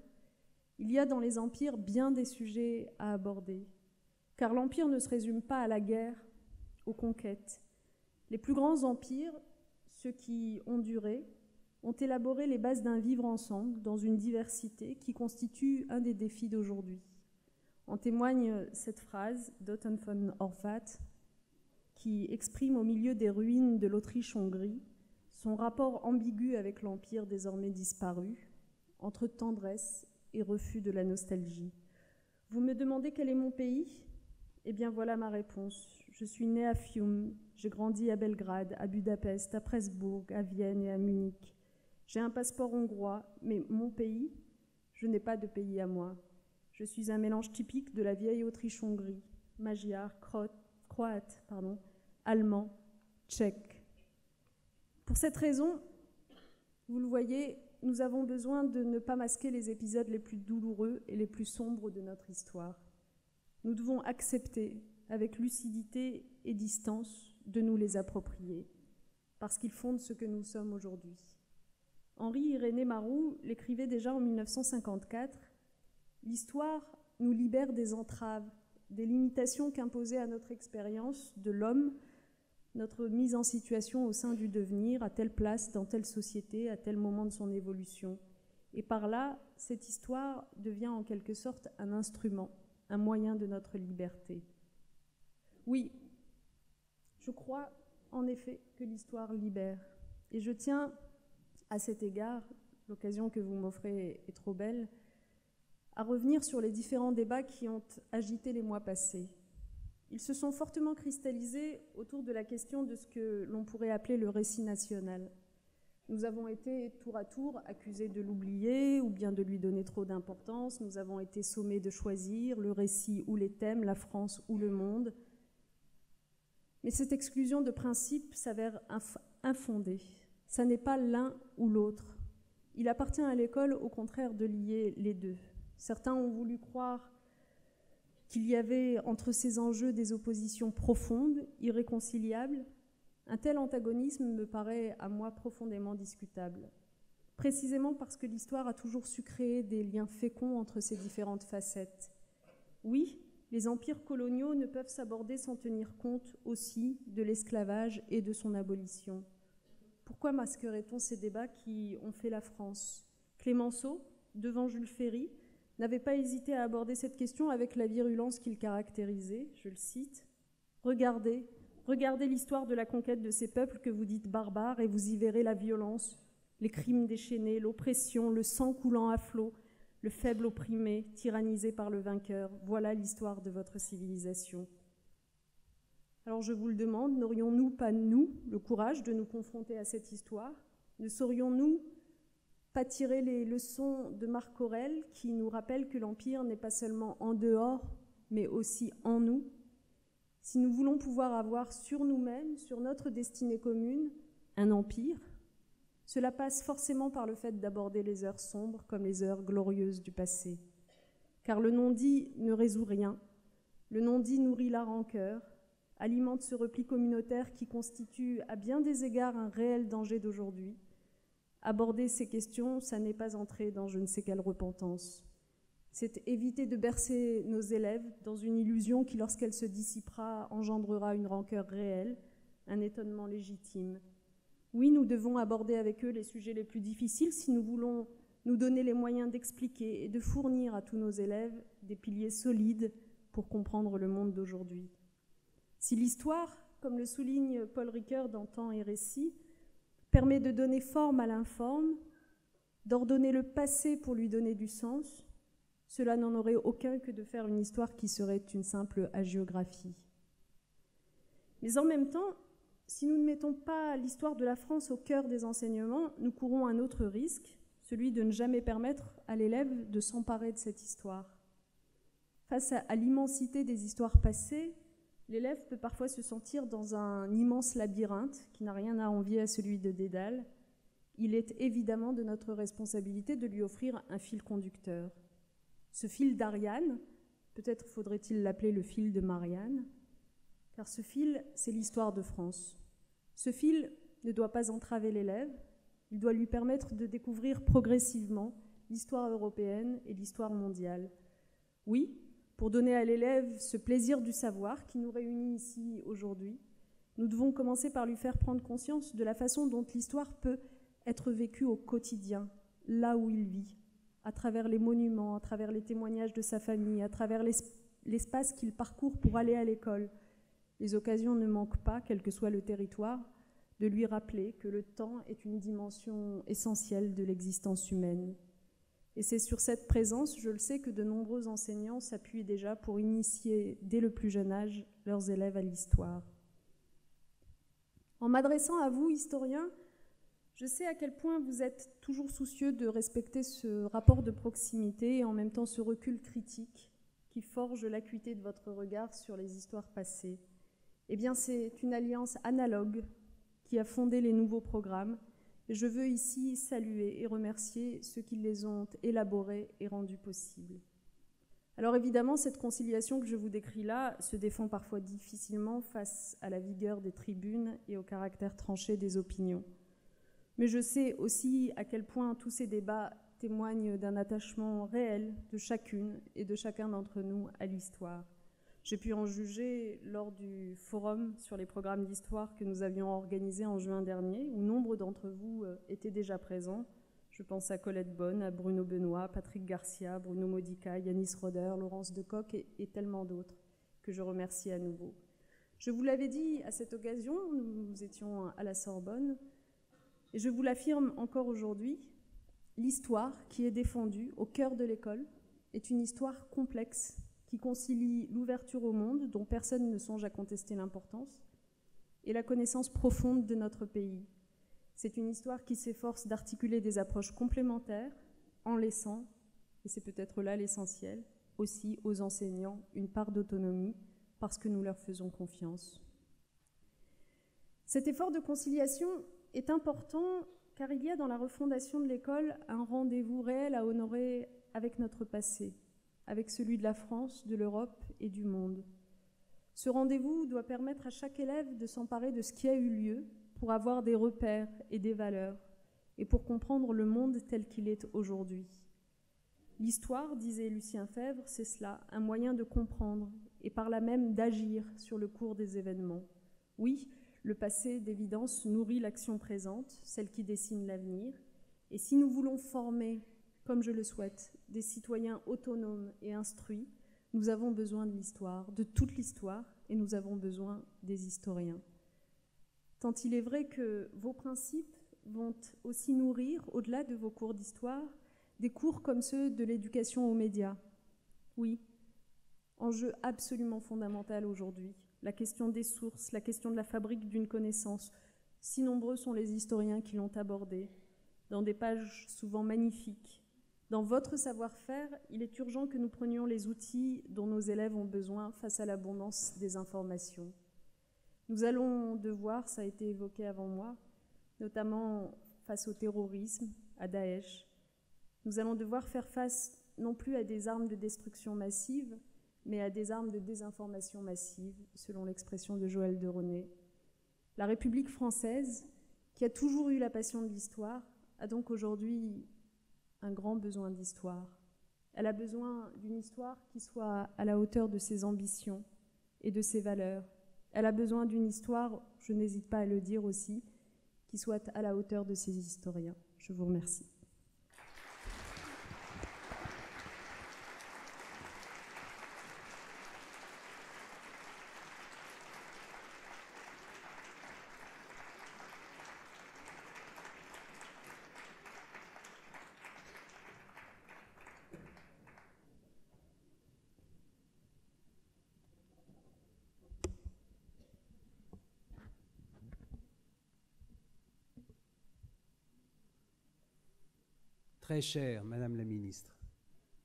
il y a dans les empires bien des sujets à aborder. Car l'empire ne se résume pas à la guerre, aux conquêtes. Les plus grands empires, ceux qui ont duré, ont élaboré les bases d'un vivre ensemble dans une diversité qui constitue un des défis d'aujourd'hui. En témoigne cette phrase d'Otto von Horvath qui exprime au milieu des ruines de l'Autriche-Hongrie son rapport ambigu avec l'empire désormais disparu, entre tendresse et refus de la nostalgie. Vous me demandez quel est mon pays ? Eh bien voilà ma réponse. Je suis née à Fiume, j'ai grandi à Belgrade, à Budapest, à Presbourg, à Vienne et à Munich. J'ai un passeport hongrois, mais mon pays, je n'ai pas de pays à moi. Je suis un mélange typique de la vieille Autriche-Hongrie, magyar, croate, allemand, tchèque. Pour cette raison, vous le voyez, nous avons besoin de ne pas masquer les épisodes les plus douloureux et les plus sombres de notre histoire. Nous devons accepter, avec lucidité et distance, de nous les approprier, parce qu'ils fondent ce que nous sommes aujourd'hui. Henri-Irénée Maroux l'écrivait déjà en 1954. L'histoire nous libère des entraves, des limitations qu'imposait à notre expérience de l'homme, notre mise en situation au sein du devenir, à telle place, dans telle société, à tel moment de son évolution. Et par là, cette histoire devient en quelque sorte un instrument, un moyen de notre liberté. Oui, je crois en effet que l'histoire libère. Et je tiens à cet égard, l'occasion que vous m'offrez est trop belle, à revenir sur les différents débats qui ont agité les mois passés. Ils se sont fortement cristallisés autour de la question de ce que l'on pourrait appeler le récit national. Nous avons été tour à tour accusés de l'oublier ou bien de lui donner trop d'importance. Nous avons été sommés de choisir le récit ou les thèmes, la France ou le monde. Mais cette exclusion de principe s'avère infondée. Ça n'est pas l'un ou l'autre. Il appartient à l'école, au contraire, de lier les deux. Certains ont voulu croire qu'il y avait entre ces enjeux des oppositions profondes, irréconciliables. Un tel antagonisme me paraît, à moi, profondément discutable, précisément parce que l'histoire a toujours su créer des liens féconds entre ces différentes facettes. Oui, les empires coloniaux ne peuvent s'aborder sans tenir compte aussi de l'esclavage et de son abolition. Pourquoi masquerait-on ces débats qui ont fait la France ? Clémenceau, devant Jules Ferry, n'avait pas hésité à aborder cette question avec la virulence qu'il caractérisait, je le cite, « Regardez l'histoire de la conquête de ces peuples que vous dites barbares et vous y verrez la violence, les crimes déchaînés, l'oppression, le sang coulant à flot, le faible opprimé, tyrannisé par le vainqueur. Voilà l'histoire de votre civilisation. » Alors je vous le demande, n'aurions-nous pas, nous, le courage de nous confronter à cette histoire ? Ne saurions-nous pas tirer les leçons de Marc Aurèle qui nous rappelle que l'Empire n'est pas seulement en dehors, mais aussi en nous ? Si nous voulons pouvoir avoir sur nous-mêmes, sur notre destinée commune, un empire, cela passe forcément par le fait d'aborder les heures sombres comme les heures glorieuses du passé. Car le non-dit ne résout rien, le non-dit nourrit la rancœur, alimente ce repli communautaire qui constitue à bien des égards un réel danger d'aujourd'hui. Aborder ces questions, ça n'est pas entrer dans je ne sais quelle repentance. C'est éviter de bercer nos élèves dans une illusion qui, lorsqu'elle se dissipera, engendrera une rancœur réelle, un étonnement légitime. Oui, nous devons aborder avec eux les sujets les plus difficiles si nous voulons nous donner les moyens d'expliquer et de fournir à tous nos élèves des piliers solides pour comprendre le monde d'aujourd'hui. Si l'histoire, comme le souligne Paul Ricoeur dans Temps et Récit, permet de donner forme à l'informe, d'ordonner le passé pour lui donner du sens, cela n'en aurait aucun que de faire une histoire qui serait une simple hagiographie. Mais en même temps, si nous ne mettons pas l'histoire de la France au cœur des enseignements, nous courons un autre risque, celui de ne jamais permettre à l'élève de s'emparer de cette histoire. Face à l'immensité des histoires passées, l'élève peut parfois se sentir dans un immense labyrinthe qui n'a rien à envier à celui de Dédale. Il est évidemment de notre responsabilité de lui offrir un fil conducteur. Ce fil d'Ariane, peut-être faudrait-il l'appeler le fil de Marianne, car ce fil, c'est l'histoire de France. Ce fil ne doit pas entraver l'élève, il doit lui permettre de découvrir progressivement l'histoire européenne et l'histoire mondiale. Oui, pour donner à l'élève ce plaisir du savoir qui nous réunit ici aujourd'hui, nous devons commencer par lui faire prendre conscience de la façon dont l'histoire peut être vécue au quotidien, là où il vit, à travers les monuments, à travers les témoignages de sa famille, à travers l'espace qu'il parcourt pour aller à l'école. Les occasions ne manquent pas, quel que soit le territoire, de lui rappeler que le temps est une dimension essentielle de l'existence humaine. Et c'est sur cette présence, je le sais, que de nombreux enseignants s'appuient déjà pour initier, dès le plus jeune âge, leurs élèves à l'histoire. En m'adressant à vous, historiens, je sais à quel point vous êtes toujours soucieux de respecter ce rapport de proximité et en même temps ce recul critique qui forge l'acuité de votre regard sur les histoires passées. Eh bien, c'est une alliance analogue qui a fondé les nouveaux programmes. Et je veux ici saluer et remercier ceux qui les ont élaborés et rendus possibles. Alors évidemment, cette conciliation que je vous décris là se défend parfois difficilement face à la vigueur des tribunes et au caractère tranché des opinions. Mais je sais aussi à quel point tous ces débats témoignent d'un attachement réel de chacune et de chacun d'entre nous à l'histoire. J'ai pu en juger lors du forum sur les programmes d'histoire que nous avions organisé en juin dernier, où nombre d'entre vous étaient déjà présents. Je pense à Colette Bonne, à Bruno Benoît, Patrick Garcia, Bruno Modica, Yanis Roder, Laurence Decoq et tellement d'autres que je remercie à nouveau. Je vous l'avais dit à cette occasion, nous étions à la Sorbonne, et je vous l'affirme encore aujourd'hui, l'histoire qui est défendue au cœur de l'école est une histoire complexe qui concilie l'ouverture au monde, dont personne ne songe à contester l'importance, et la connaissance profonde de notre pays. C'est une histoire qui s'efforce d'articuler des approches complémentaires en laissant, et c'est peut-être là l'essentiel, aussi aux enseignants une part d'autonomie parce que nous leur faisons confiance. Cet effort de conciliation est important car il y a dans la refondation de l'école un rendez-vous réel à honorer avec notre passé, avec celui de la France, de l'Europe et du monde. Ce rendez-vous doit permettre à chaque élève de s'emparer de ce qui a eu lieu pour avoir des repères et des valeurs et pour comprendre le monde tel qu'il est aujourd'hui. L'histoire, disait Lucien Febvre, c'est cela, un moyen de comprendre et par là même d'agir sur le cours des événements. Oui, le passé, d'évidence, nourrit l'action présente, celle qui dessine l'avenir, et si nous voulons former, comme je le souhaite, des citoyens autonomes et instruits, nous avons besoin de l'histoire, de toute l'histoire, et nous avons besoin des historiens. Tant il est vrai que vos principes vont aussi nourrir, au-delà de vos cours d'histoire, des cours comme ceux de l'éducation aux médias. Oui, enjeu absolument fondamental aujourd'hui, la question des sources, la question de la fabrique d'une connaissance. Si nombreux sont les historiens qui l'ont abordé, dans des pages souvent magnifiques. Dans votre savoir-faire, il est urgent que nous prenions les outils dont nos élèves ont besoin face à l'abondance des informations. Nous allons devoir, ça a été évoqué avant moi, notamment face au terrorisme, à Daesh, nous allons devoir faire face non plus à des armes de destruction massive, mais à des armes de désinformation massive, selon l'expression de Joël de René. La République française, qui a toujours eu la passion de l'histoire, a donc aujourd'hui un grand besoin d'histoire. Elle a besoin d'une histoire qui soit à la hauteur de ses ambitions et de ses valeurs. Elle a besoin d'une histoire, je n'hésite pas à le dire aussi, qui soit à la hauteur de ses historiens. Je vous remercie. Très chère Madame la Ministre,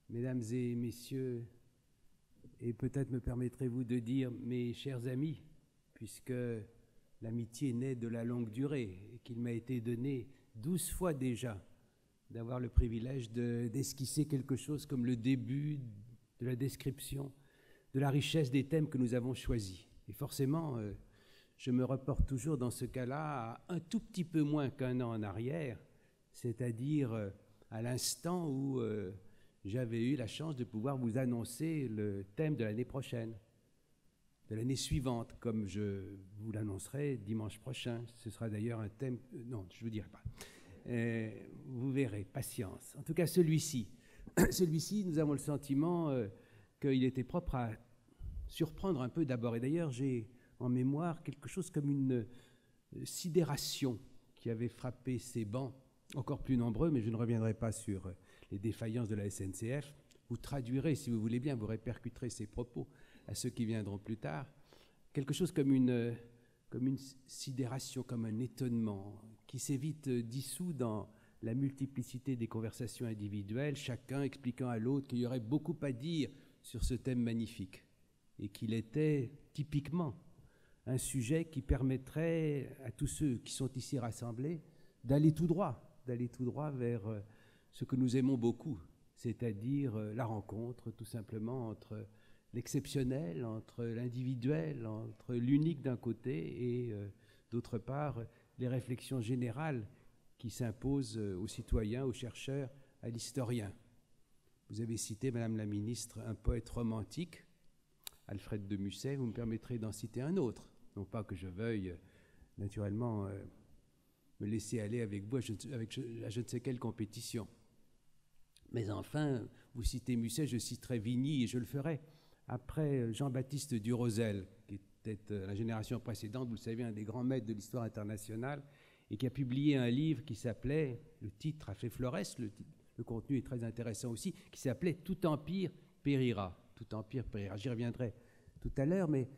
Mesdames et Messieurs, et peut-être me permettrez-vous de dire mes chers amis, puisque l'amitié naît de la longue durée et qu'il m'a été donné 12 fois déjà d'avoir le privilège d'esquisser quelque chose comme le début de la description de la richesse des thèmes que nous avons choisis. Et forcément, je me reporte toujours dans ce cas-là à un tout petit peu moins qu'un an en arrière, c'est-à-dire à l'instant où j'avais eu la chance de pouvoir vous annoncer le thème de l'année prochaine, de l'année suivante, comme je vous l'annoncerai dimanche prochain. Ce sera d'ailleurs un thème... non, je ne vous dirai pas. Vous verrez, patience. En tout cas, celui-ci, nous avons le sentiment qu'il était propre à surprendre un peu d'abord. Et d'ailleurs, j'ai en mémoire quelque chose comme une sidération qui avait frappé ces bancs, encore plus nombreux, mais je ne reviendrai pas sur les défaillances de la SNCF. Vous traduirez, si vous voulez bien, vous répercuterez ces propos à ceux qui viendront plus tard. Quelque chose comme une sidération, comme un étonnement, qui s'est vite dissous dans la multiplicité des conversations individuelles, chacun expliquant à l'autre qu'il y aurait beaucoup à dire sur ce thème magnifique, et qu'il était typiquement un sujet qui permettrait à tous ceux qui sont ici rassemblés d'aller tout droit vers ce que nous aimons beaucoup, c'est-à-dire la rencontre tout simplement entre l'exceptionnel, entre l'individuel, entre l'unique d'un côté et d'autre part les réflexions générales qui s'imposent aux citoyens, aux chercheurs, à l'historien. Vous avez cité, Madame la Ministre, un poète romantique, Alfred de Musset. Vous me permettrez d'en citer un autre, non pas que je veuille naturellement me laisser aller avec vous à je ne sais quelle compétition. Mais enfin, vous citez Musset, je citerai Vigny et je le ferai après Jean-Baptiste Durosel, qui était la génération précédente, vous le savez, un des grands maîtres de l'histoire internationale, et qui a publié un livre qui s'appelait, le titre a fait florès, le contenu est très intéressant aussi, qui s'appelait « Tout empire périra ». Tout empire périra. J'y reviendrai tout à l'heure, mais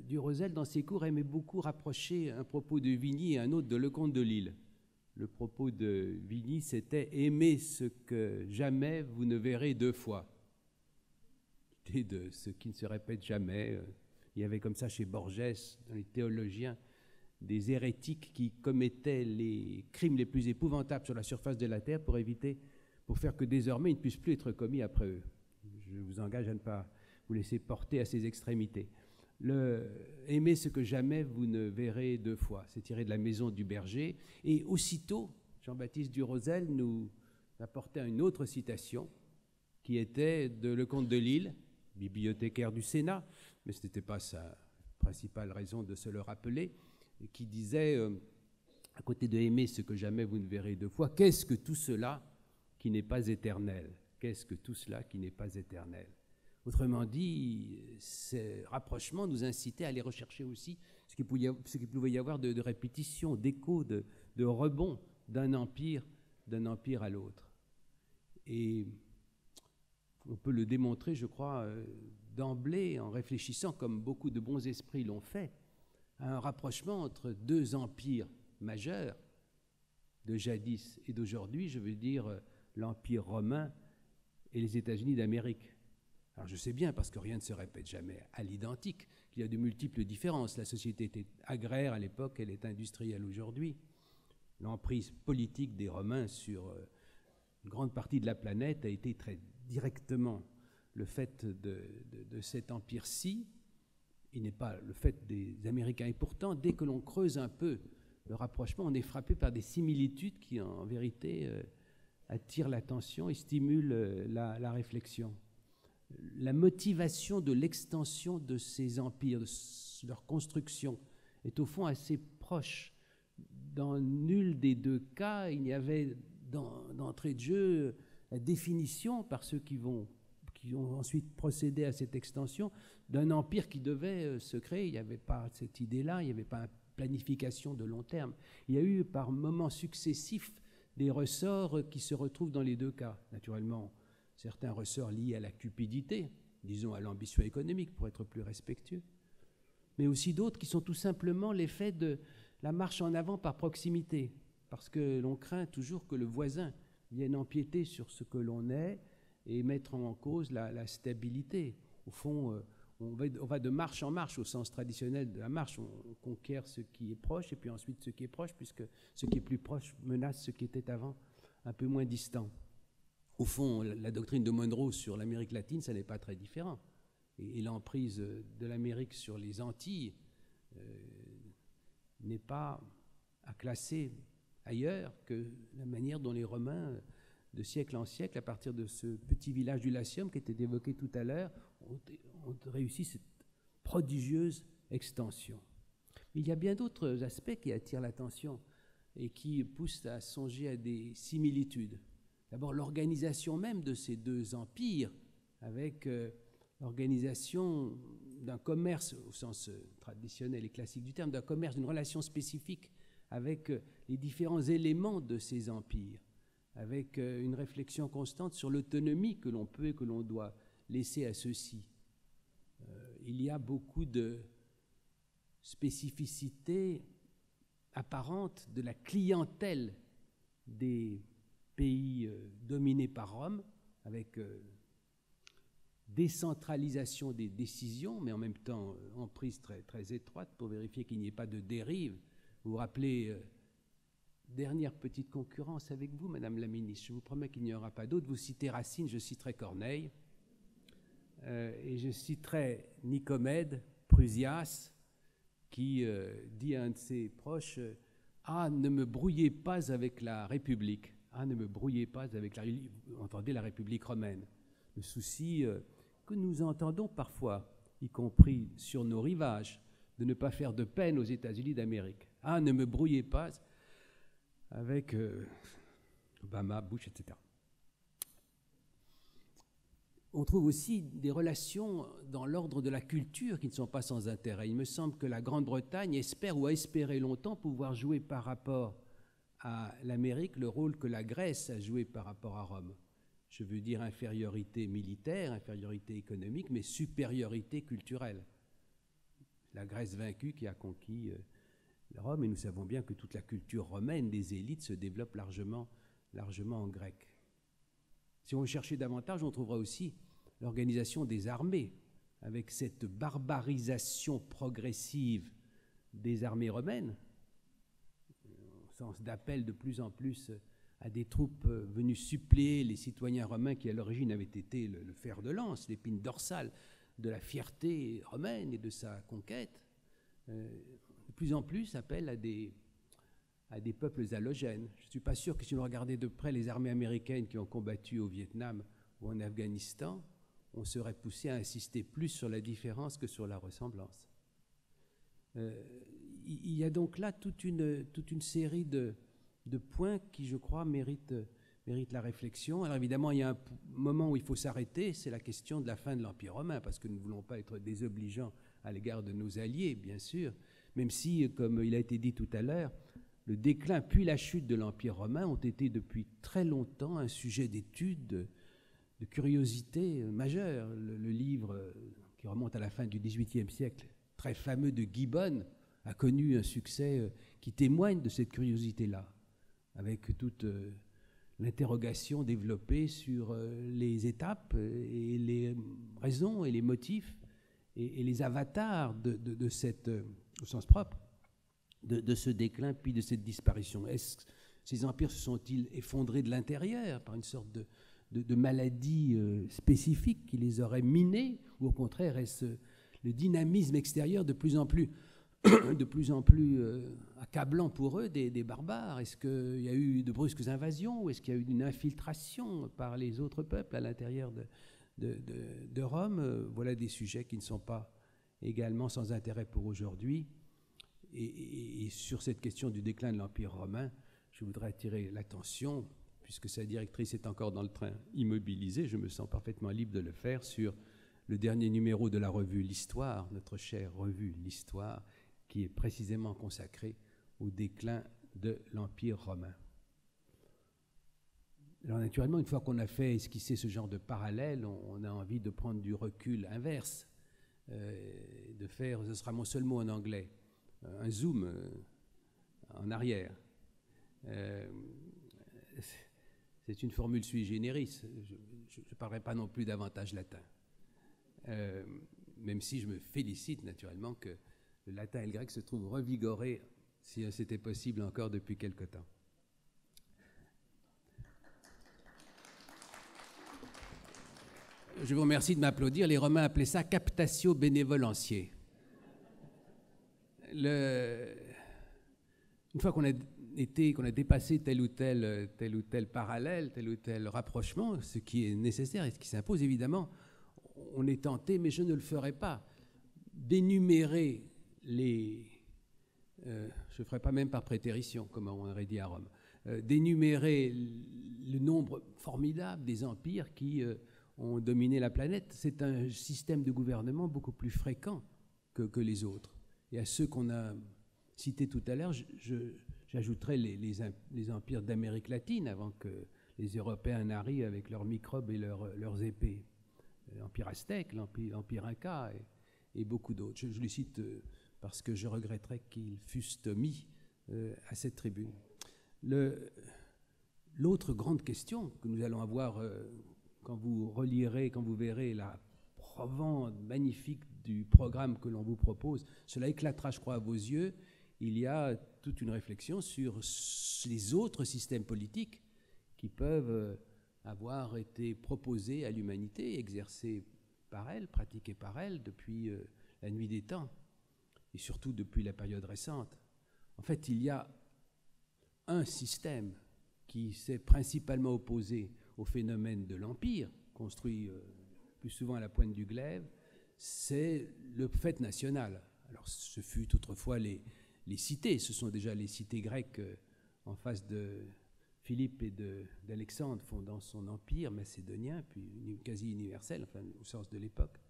Durosel, dans ses cours, aimait beaucoup rapprocher un propos de Vigny et un autre de Lecomte de Lille. le propos de Vigny, c'était « Aimez ce que jamais vous ne verrez deux fois ». L'idée de ce qui ne se répète jamais. Il y avait comme ça chez Borges, dans les théologiens, des hérétiques qui commettaient les crimes les plus épouvantables sur la surface de la terre pour faire que désormais ils ne puissent plus être commis après eux. Je vous engage à ne pas vous laisser porter à ces extrémités. Aimer ce que jamais vous ne verrez deux fois, c'est tiré de La Maison du berger. Et aussitôt, Jean-Baptiste Durosel nous apportait une autre citation qui était de Lecomte de Lisle, bibliothécaire du Sénat, mais ce n'était pas sa principale raison de se le rappeler, qui disait, à côté de aimer ce que jamais vous ne verrez deux fois, qu'est-ce que tout cela qui n'est pas éternel? Qu'est-ce que tout cela qui n'est pas éternel? Autrement dit, ces rapprochements nous incitaient à aller rechercher aussi ce qu'il pouvait y avoir de répétition, d'écho, de rebond d'un empire à l'autre. Et on peut le démontrer, je crois, d'emblée, en réfléchissant, comme beaucoup de bons esprits l'ont fait, à un rapprochement entre deux empires majeurs de jadis et d'aujourd'hui, je veux dire l'Empire romain et les États-Unis d'Amérique. Alors je sais bien, parce que rien ne se répète jamais à l'identique, qu'il y a de multiples différences. La société était agraire à l'époque, elle est industrielle aujourd'hui. L'emprise politique des Romains sur une grande partie de la planète a été très directement le fait de cet empire-ci. Il n'est pas le fait des Américains. Et pourtant, dès que l'on creuse un peu le rapprochement, on est frappé par des similitudes qui, en vérité, attirent l'attention et stimulent la réflexion. La motivation de l'extension de ces empires, de leur construction, est au fond assez proche. Dans nul des deux cas, il y avait d'entrée de jeu la définition par ceux qui ont ensuite procédé à cette extension d'un empire qui devait se créer. Il n'y avait pas cette idée-là, il n'y avait pas une planification de long terme. Il y a eu par moments successifs des ressorts qui se retrouvent dans les deux cas. Naturellement, certains ressorts liés à la cupidité, disons à l'ambition économique pour être plus respectueux, mais aussi d'autres qui sont tout simplement l'effet de la marche en avant par proximité, parce que l'on craint toujours que le voisin vienne empiéter sur ce que l'on est et mettre en cause la stabilité. Au fond, on va de marche en marche au sens traditionnel de la marche. On conquiert ce qui est proche et puis ensuite ce qui est proche, puisque ce qui est plus proche menace ce qui était avant un peu moins distant. Au fond, la doctrine de Monroe sur l'Amérique latine, ça n'est pas très différent. Et l'emprise de l'Amérique sur les Antilles n'est pas à classer ailleurs que la manière dont les Romains, de siècle en siècle, à partir de ce petit village du Latium qui était évoqué tout à l'heure, ont réussi cette prodigieuse extension. Mais il y a bien d'autres aspects qui attirent l'attention et qui poussent à songer à des similitudes. D'abord, l'organisation même de ces deux empires, avec l'organisation d'un commerce, au sens traditionnel et classique du terme, d'un commerce, d'une relation spécifique avec les différents éléments de ces empires, avec une réflexion constante sur l'autonomie que l'on peut et que l'on doit laisser à ceux-ci. Il y a beaucoup de spécificités apparentes de la clientèle des pays dominés par Rome, avec décentralisation des décisions, mais en même temps emprise très, très étroite pour vérifier qu'il n'y ait pas de dérive. Vous vous rappelez, dernière petite concurrence avec vous, Madame la Ministre, je vous promets qu'il n'y aura pas d'autre. Vous citez Racine, je citerai Corneille, et je citerai Nicomède, Prusias, qui dit à un de ses proches « Ah, ne me brouillez pas avec la République. Ah, ne me brouillez pas avec la... » Vous entendez la République romaine. Le souci que nous entendons parfois, y compris sur nos rivages, de ne pas faire de peine aux États-Unis d'Amérique. Ah, ne me brouillez pas avec Obama, Bush, etc. On trouve aussi des relations dans l'ordre de la culture qui ne sont pas sans intérêt. Il me semble que la Grande-Bretagne espère ou a espéré longtemps pouvoir jouer par rapport à l'Amérique le rôle que la Grèce a joué par rapport à Rome. Je veux dire infériorité militaire, infériorité économique, mais supériorité culturelle. La Grèce vaincue qui a conquis Rome, et nous savons bien que toute la culture romaine des élites se développe largement en grec. Si on cherchait davantage, on trouvera aussi l'organisation des armées, avec cette barbarisation progressive des armées romaines, au sens d'appel de plus en plus à des troupes venues suppléer les citoyens romains qui à l'origine avaient été le fer de lance, l'épine dorsale de la fierté romaine et de sa conquête, de plus en plus appel à des peuples allogènes. Je ne suis pas sûr que si on regardait de près les armées américaines qui ont combattu au Vietnam ou en Afghanistan, on serait poussé à insister plus sur la différence que sur la ressemblance. Il y a donc là toute une série de points qui, je crois, méritent la réflexion. Alors évidemment, il y a un moment où il faut s'arrêter, c'est la question de la fin de l'Empire romain, parce que nous ne voulons pas être désobligeants à l'égard de nos alliés, bien sûr, même si, comme il a été dit tout à l'heure, le déclin puis la chute de l'Empire romain ont été depuis très longtemps un sujet d'étude, de curiosité majeure. Le livre qui remonte à la fin du XVIIIe siècle, très fameux de Gibbon, a connu un succès qui témoigne de cette curiosité-là, avec toute l'interrogation développée sur les étapes et les raisons et les motifs et les avatars de cette, au sens propre, de ce déclin puis de cette disparition. Est-ce que ces empires se sont-ils effondrés de l'intérieur par une sorte de maladie spécifique qui les aurait minés, ou au contraire est-ce le dynamisme extérieur de plus en plus accablant pour eux des barbares? Est-ce qu'il y a eu de brusques invasions, ou est-ce qu'il y a eu une infiltration par les autres peuples à l'intérieur de Rome? Voilà des sujets qui ne sont pas également sans intérêt pour aujourd'hui. Et sur cette question du déclin de l'Empire romain, je voudrais attirer l'attention, puisque sa directrice est encore dans le train immobilisée, je me sens parfaitement libre de le faire, sur le dernier numéro de la revue L'Histoire, notre chère revue L'Histoire, qui est précisément consacrée au déclin de l'Empire romain. Alors naturellement, une fois qu'on a fait esquisser ce genre de parallèle, on a envie de prendre du recul inverse, de faire, ce sera mon seul mot en anglais, un zoom en arrière. C'est une formule sui generis. Je ne parlerai pas non plus davantage latin. Même si je me félicite naturellement que le latin et le grec se trouvent revigorés, si c'était possible encore depuis quelque temps. Je vous remercie de m'applaudir. Les Romains appelaient ça captatio benevolentiae. Une fois qu'on a dépassé tel ou tel parallèle, tel ou tel rapprochement, ce qui est nécessaire et ce qui s'impose évidemment, on est tenté, mais je ne le ferai pas, d'énumérer je ne ferai pas même par prétérition, comme on aurait dit à Rome, d'énumérer le nombre formidable des empires qui ont dominé la planète. C'est un système de gouvernement beaucoup plus fréquent que les autres. Et à ceux qu'on a cités tout à l'heure, j'ajouterai les empires d'Amérique latine, avant que les Européens n'arrivent avec leurs microbes et leurs épées. L'Empire aztèque, l'Empire inca et beaucoup d'autres. Je les cite parce que je regretterais qu'ils fussent mis à cette tribune. L'autre grande question que nous allons avoir quand vous relirez, quand vous verrez la provende magnifique du programme que l'on vous propose, cela éclatera, je crois, à vos yeux. Il y a toute une réflexion sur les autres systèmes politiques qui peuvent avoir été proposés à l'humanité, exercés par elle, pratiqués par elle depuis la nuit des temps, et surtout depuis la période récente. En fait, il y a un système qui s'est principalement opposé au phénomène de l'Empire, construit plus souvent à la pointe du glaive, c'est le fait national. Alors, ce fut autrefois les cités, ce sont déjà les cités grecques en face de Philippe et d'Alexandre fondant son empire macédonien, puis quasi universel, enfin au sens de l'époque.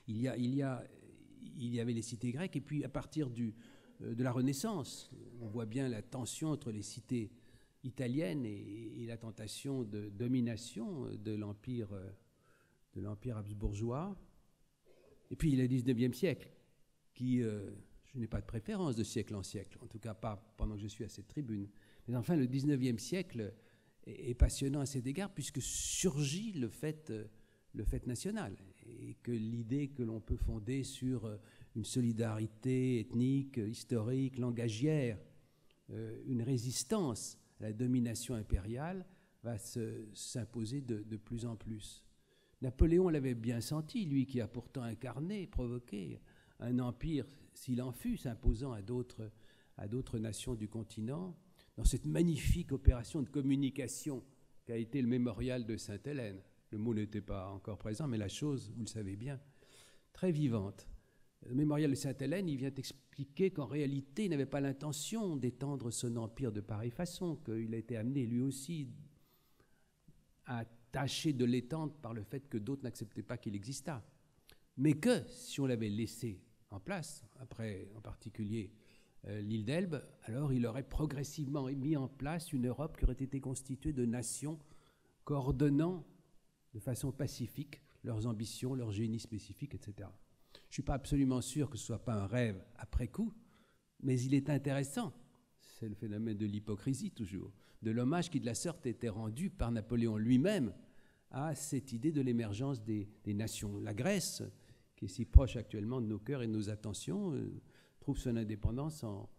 Il y avait les cités grecques, et puis à partir de la Renaissance, on voit bien la tension entre les cités italiennes et la tentation de domination de l'empire habsbourgeois. Et puis il y a le XIXe siècle, qui, je n'ai pas de préférence de siècle en siècle, en tout cas pas pendant que je suis à cette tribune. Mais enfin, le 19e siècle est passionnant à cet égard, puisque surgit le fait national, et que l'idée que l'on peut fonder sur une solidarité ethnique, historique, langagière, une résistance à la domination impériale, va s'imposer de plus en plus. Napoléon l'avait bien senti, lui qui a pourtant incarné, provoqué un empire, s'il en fut, s'imposant à d'autres nations du continent, dans cette magnifique opération de communication qu'a été le mémorial de Sainte-Hélène. Le mot n'était pas encore présent, mais la chose, vous le savez bien, très vivante. Le mémorial de Sainte-Hélène, il vient expliquer qu'en réalité, il n'avait pas l'intention d'étendre son empire de pareille façon, qu'il a été amené lui aussi à tâcher de l'étendre par le fait que d'autres n'acceptaient pas qu'il existât. Mais que, si on l'avait laissé en place, après en particulier l'île d'Elbe, alors il aurait progressivement mis en place une Europe qui aurait été constituée de nations coordonnant de façon pacifique leurs ambitions, leurs génies spécifiques, etc. Je ne suis pas absolument sûr que ce ne soit pas un rêve après coup, mais il est intéressant. C'est le phénomène de l'hypocrisie, toujours, de l'hommage qui, de la sorte, était rendu par Napoléon lui-même à cette idée de l'émergence des nations. La Grèce, qui est si proche actuellement de nos cœurs et de nos attentions, trouve son indépendance en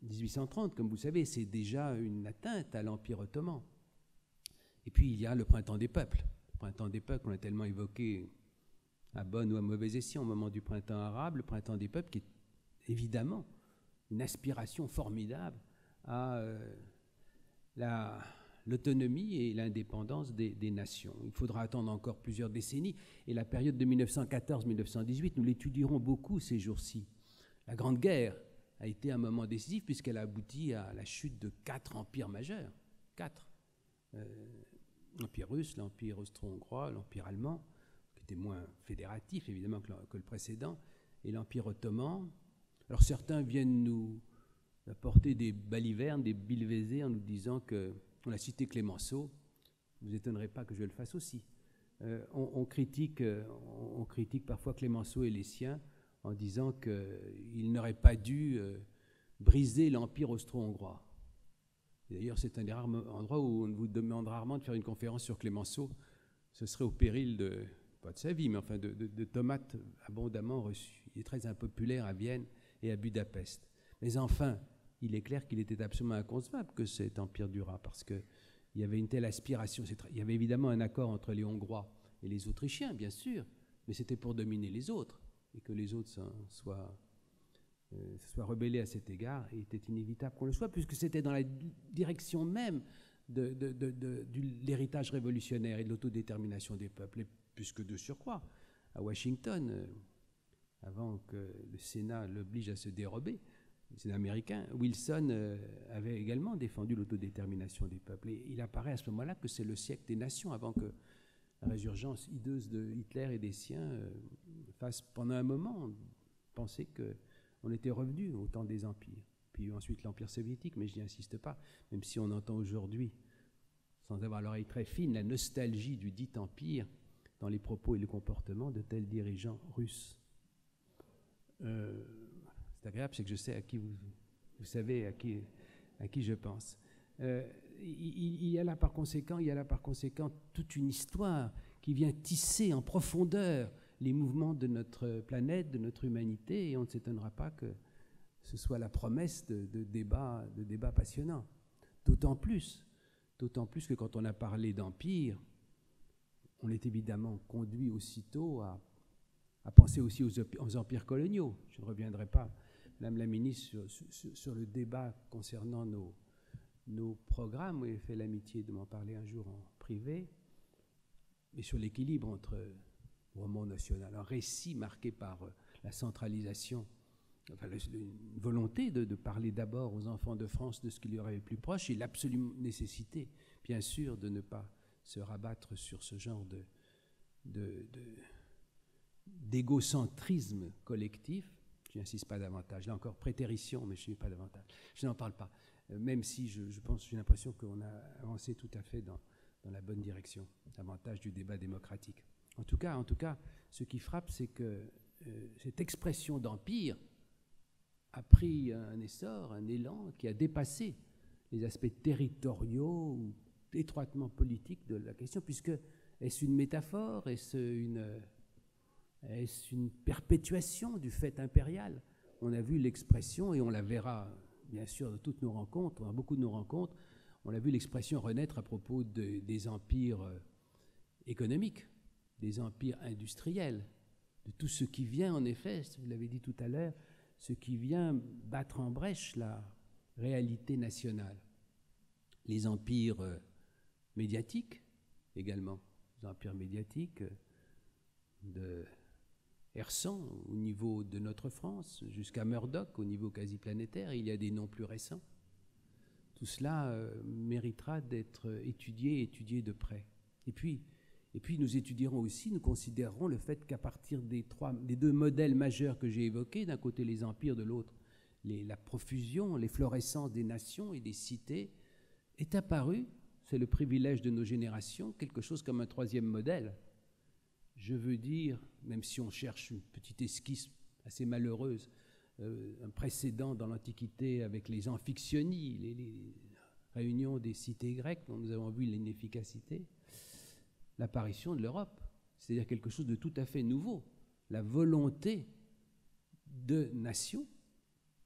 1830. Comme vous savez, c'est déjà une atteinte à l'Empire ottoman. Et puis, il y a le printemps des peuples. Le printemps des peuples, on a tellement évoqué à bon ou à mauvais escient au moment du printemps arabe, le printemps des peuples qui est évidemment une aspiration formidable à l'autonomie et l'indépendance des nations. Il faudra attendre encore plusieurs décennies, et la période de 1914-1918, nous l'étudierons beaucoup ces jours-ci. La Grande Guerre a été un moment décisif puisqu'elle a abouti à la chute de 4 empires majeurs. 4. L'Empire russe, l'Empire austro-hongrois, l'Empire allemand, qui était moins fédératif évidemment que le précédent, et l'Empire ottoman. Alors certains viennent nous apporter des balivernes, des billevesées en nous disant qu'on a cité Clémenceau. Vous ne vous étonnerez pas que je le fasse aussi. On critique parfois Clémenceau et les siens en disant qu'il n'aurait pas dû briser l'Empire austro-hongrois. D'ailleurs, c'est un des rares endroits où on vous demande rarement de faire une conférence sur Clémenceau. Ce serait au péril pas de sa vie, mais enfin de tomates abondamment reçues. Il est très impopulaire à Vienne et à Budapest. Mais enfin, il est clair qu'il était absolument inconcevable que cet empire durât, parce qu'il y avait une telle aspiration. Il y avait évidemment un accord entre les Hongrois et les Autrichiens, bien sûr, mais c'était pour dominer les autres, et que les autres soient rebellés à cet égard, et il était inévitable qu'on le soit, puisque c'était dans la direction même de l'héritage révolutionnaire et de l'autodétermination des peuples, et puisque de surcroît, à Washington, avant que le Sénat l'oblige à se dérober, le Sénat américain, Wilson avait également défendu l'autodétermination des peuples. Et il apparaît à ce moment-là que c'est le siècle des nations, avant que la résurgence hideuse de Hitler et des siens fasse pendant un moment penser qu'on était revenu au temps des empires. Puis ensuite l'Empire soviétique, mais je n'y insiste pas, même si on entend aujourd'hui, sans avoir l'oreille très fine, la nostalgie du dit empire dans les propos et les comportements de tels dirigeants russes. C'est agréable, c'est que je sais à qui vous savez à qui je pense. Il y a là par conséquent toute une histoire qui vient tisser en profondeur les mouvements de notre planète, de notre humanité, et on ne s'étonnera pas que ce soit la promesse de débats passionnants. D'autant plus que quand on a parlé d'empire, on est évidemment conduit aussitôt à penser aussi aux empires coloniaux. Je ne reviendrai pas, Madame la Ministre, sur le débat concernant nos programmes. Vous avez fait l'amitié de m'en parler un jour en privé, mais sur l'équilibre entre roman national, un récit marqué par la centralisation, enfin, une volonté de parler d'abord aux enfants de France de ce qu'il y aurait le plus proche, et l'absolue nécessité, bien sûr, de ne pas se rabattre sur ce genre d'égocentrisme collectif. Je n'insiste pas davantage. Là encore, prétérition, mais je ne suis pas davantage. Je n'en parle pas, même si je pense, j'ai l'impression qu'on a avancé tout à fait dans la bonne direction, davantage du débat démocratique. En tout cas, ce qui frappe, c'est que cette expression d'empire, a pris un essor, un élan qui a dépassé les aspects territoriaux ou étroitement politiques de la question, puisque est-ce une métaphore, est-ce une perpétuation du fait impérial? On a vu l'expression, et on la verra bien sûr de toutes nos rencontres, dans beaucoup de nos rencontres, on a vu l'expression renaître à propos des empires économiques, des empires industriels, de tout ce qui vient, en effet, vous l'avez dit tout à l'heure, ce qui vient battre en brèche la réalité nationale. Les empires médiatiques également, les empires médiatiques de Hersan au niveau de notre France, jusqu'à Murdoch au niveau quasi planétaire, il y a des noms plus récents. Tout cela méritera d'être étudié de près. Et puis nous étudierons aussi, nous considérerons le fait qu'à partir des deux modèles majeurs que j'ai évoqués, d'un côté les empires, de l'autre la profusion, l'efflorescence des nations et des cités, est apparu, c'est le privilège de nos générations, quelque chose comme un troisième modèle. Je veux dire, même si on cherche une petite esquisse assez malheureuse, un précédent dans l'Antiquité avec les amphictyonies, les réunions des cités grecques dont nous avons vu l'inefficacité, l'apparition de l'Europe, c'est-à-dire quelque chose de tout à fait nouveau, la volonté de nations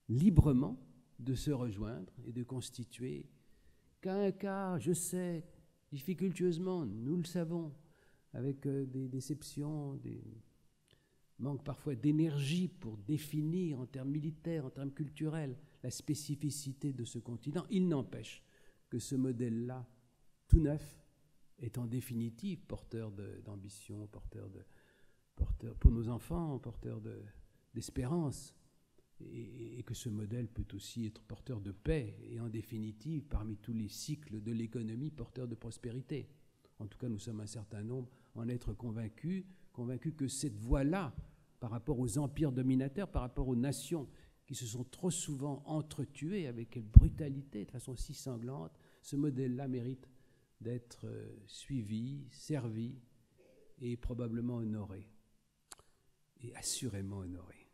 librement de se rejoindre et de constituer qu'un cas, je sais, difficultueusement, nous le savons, avec des déceptions, des manques parfois d'énergie pour définir en termes militaires, en termes culturels, la spécificité de ce continent. Il n'empêche que ce modèle-là, tout neuf, est en définitive porteur d'ambition, porteur pour nos enfants, porteur d'espérance, et que ce modèle peut aussi être porteur de paix, et en définitive, parmi tous les cycles de l'économie, porteur de prospérité. En tout cas, nous sommes un certain nombre en être convaincus que cette voie-là, par rapport aux empires dominateurs, par rapport aux nations qui se sont trop souvent entretuées avec quelle brutalité, de façon si sanglante, ce modèle-là mérite d'être suivi, servi et probablement honoré. Et assurément honoré.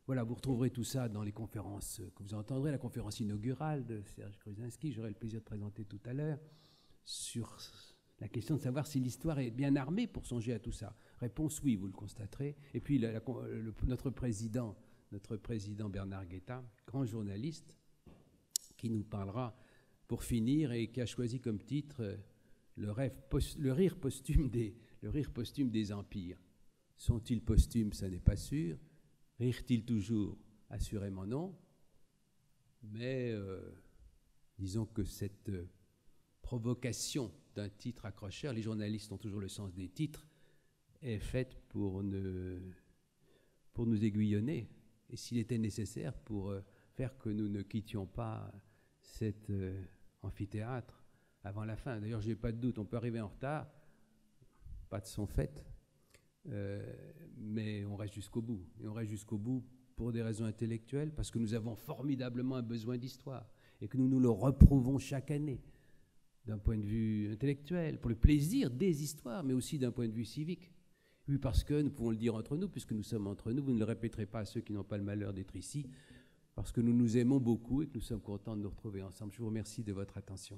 Voilà, vous retrouverez tout ça dans les conférences que vous entendrez, la conférence inaugurale de Serge Kruzinski, j'aurai le plaisir de présenter tout à l'heure, sur la question de savoir si l'histoire est bien armée pour songer à tout ça. Réponse oui, vous le constaterez. Et puis notre président Bernard Guetta, grand journaliste, qui nous parlera pour finir et qui a choisi comme titre le rire posthume des empires. Sont-ils posthumes? Ça n'est pas sûr. Rirent-ils toujours? Assurément non. Mais disons que cette provocation d'un titre accrocheur, les journalistes ont toujours le sens des titres, est faite pour nous aiguillonner, et s'il était nécessaire, pour faire que nous ne quittions pas cet amphithéâtre avant la fin. D'ailleurs, je n'ai pas de doute, on peut arriver en retard, pas de son fait, mais on reste jusqu'au bout. Et on reste jusqu'au bout pour des raisons intellectuelles, parce que nous avons formidablement un besoin d'histoire, et que nous le reprouvons chaque année, d'un point de vue intellectuel, pour le plaisir des histoires, mais aussi d'un point de vue civique. Oui, parce que nous pouvons le dire entre nous, puisque nous sommes entre nous, vous ne le répéterez pas à ceux qui n'ont pas le malheur d'être ici, parce que nous nous aimons beaucoup et que nous sommes contents de nous retrouver ensemble. Je vous remercie de votre attention.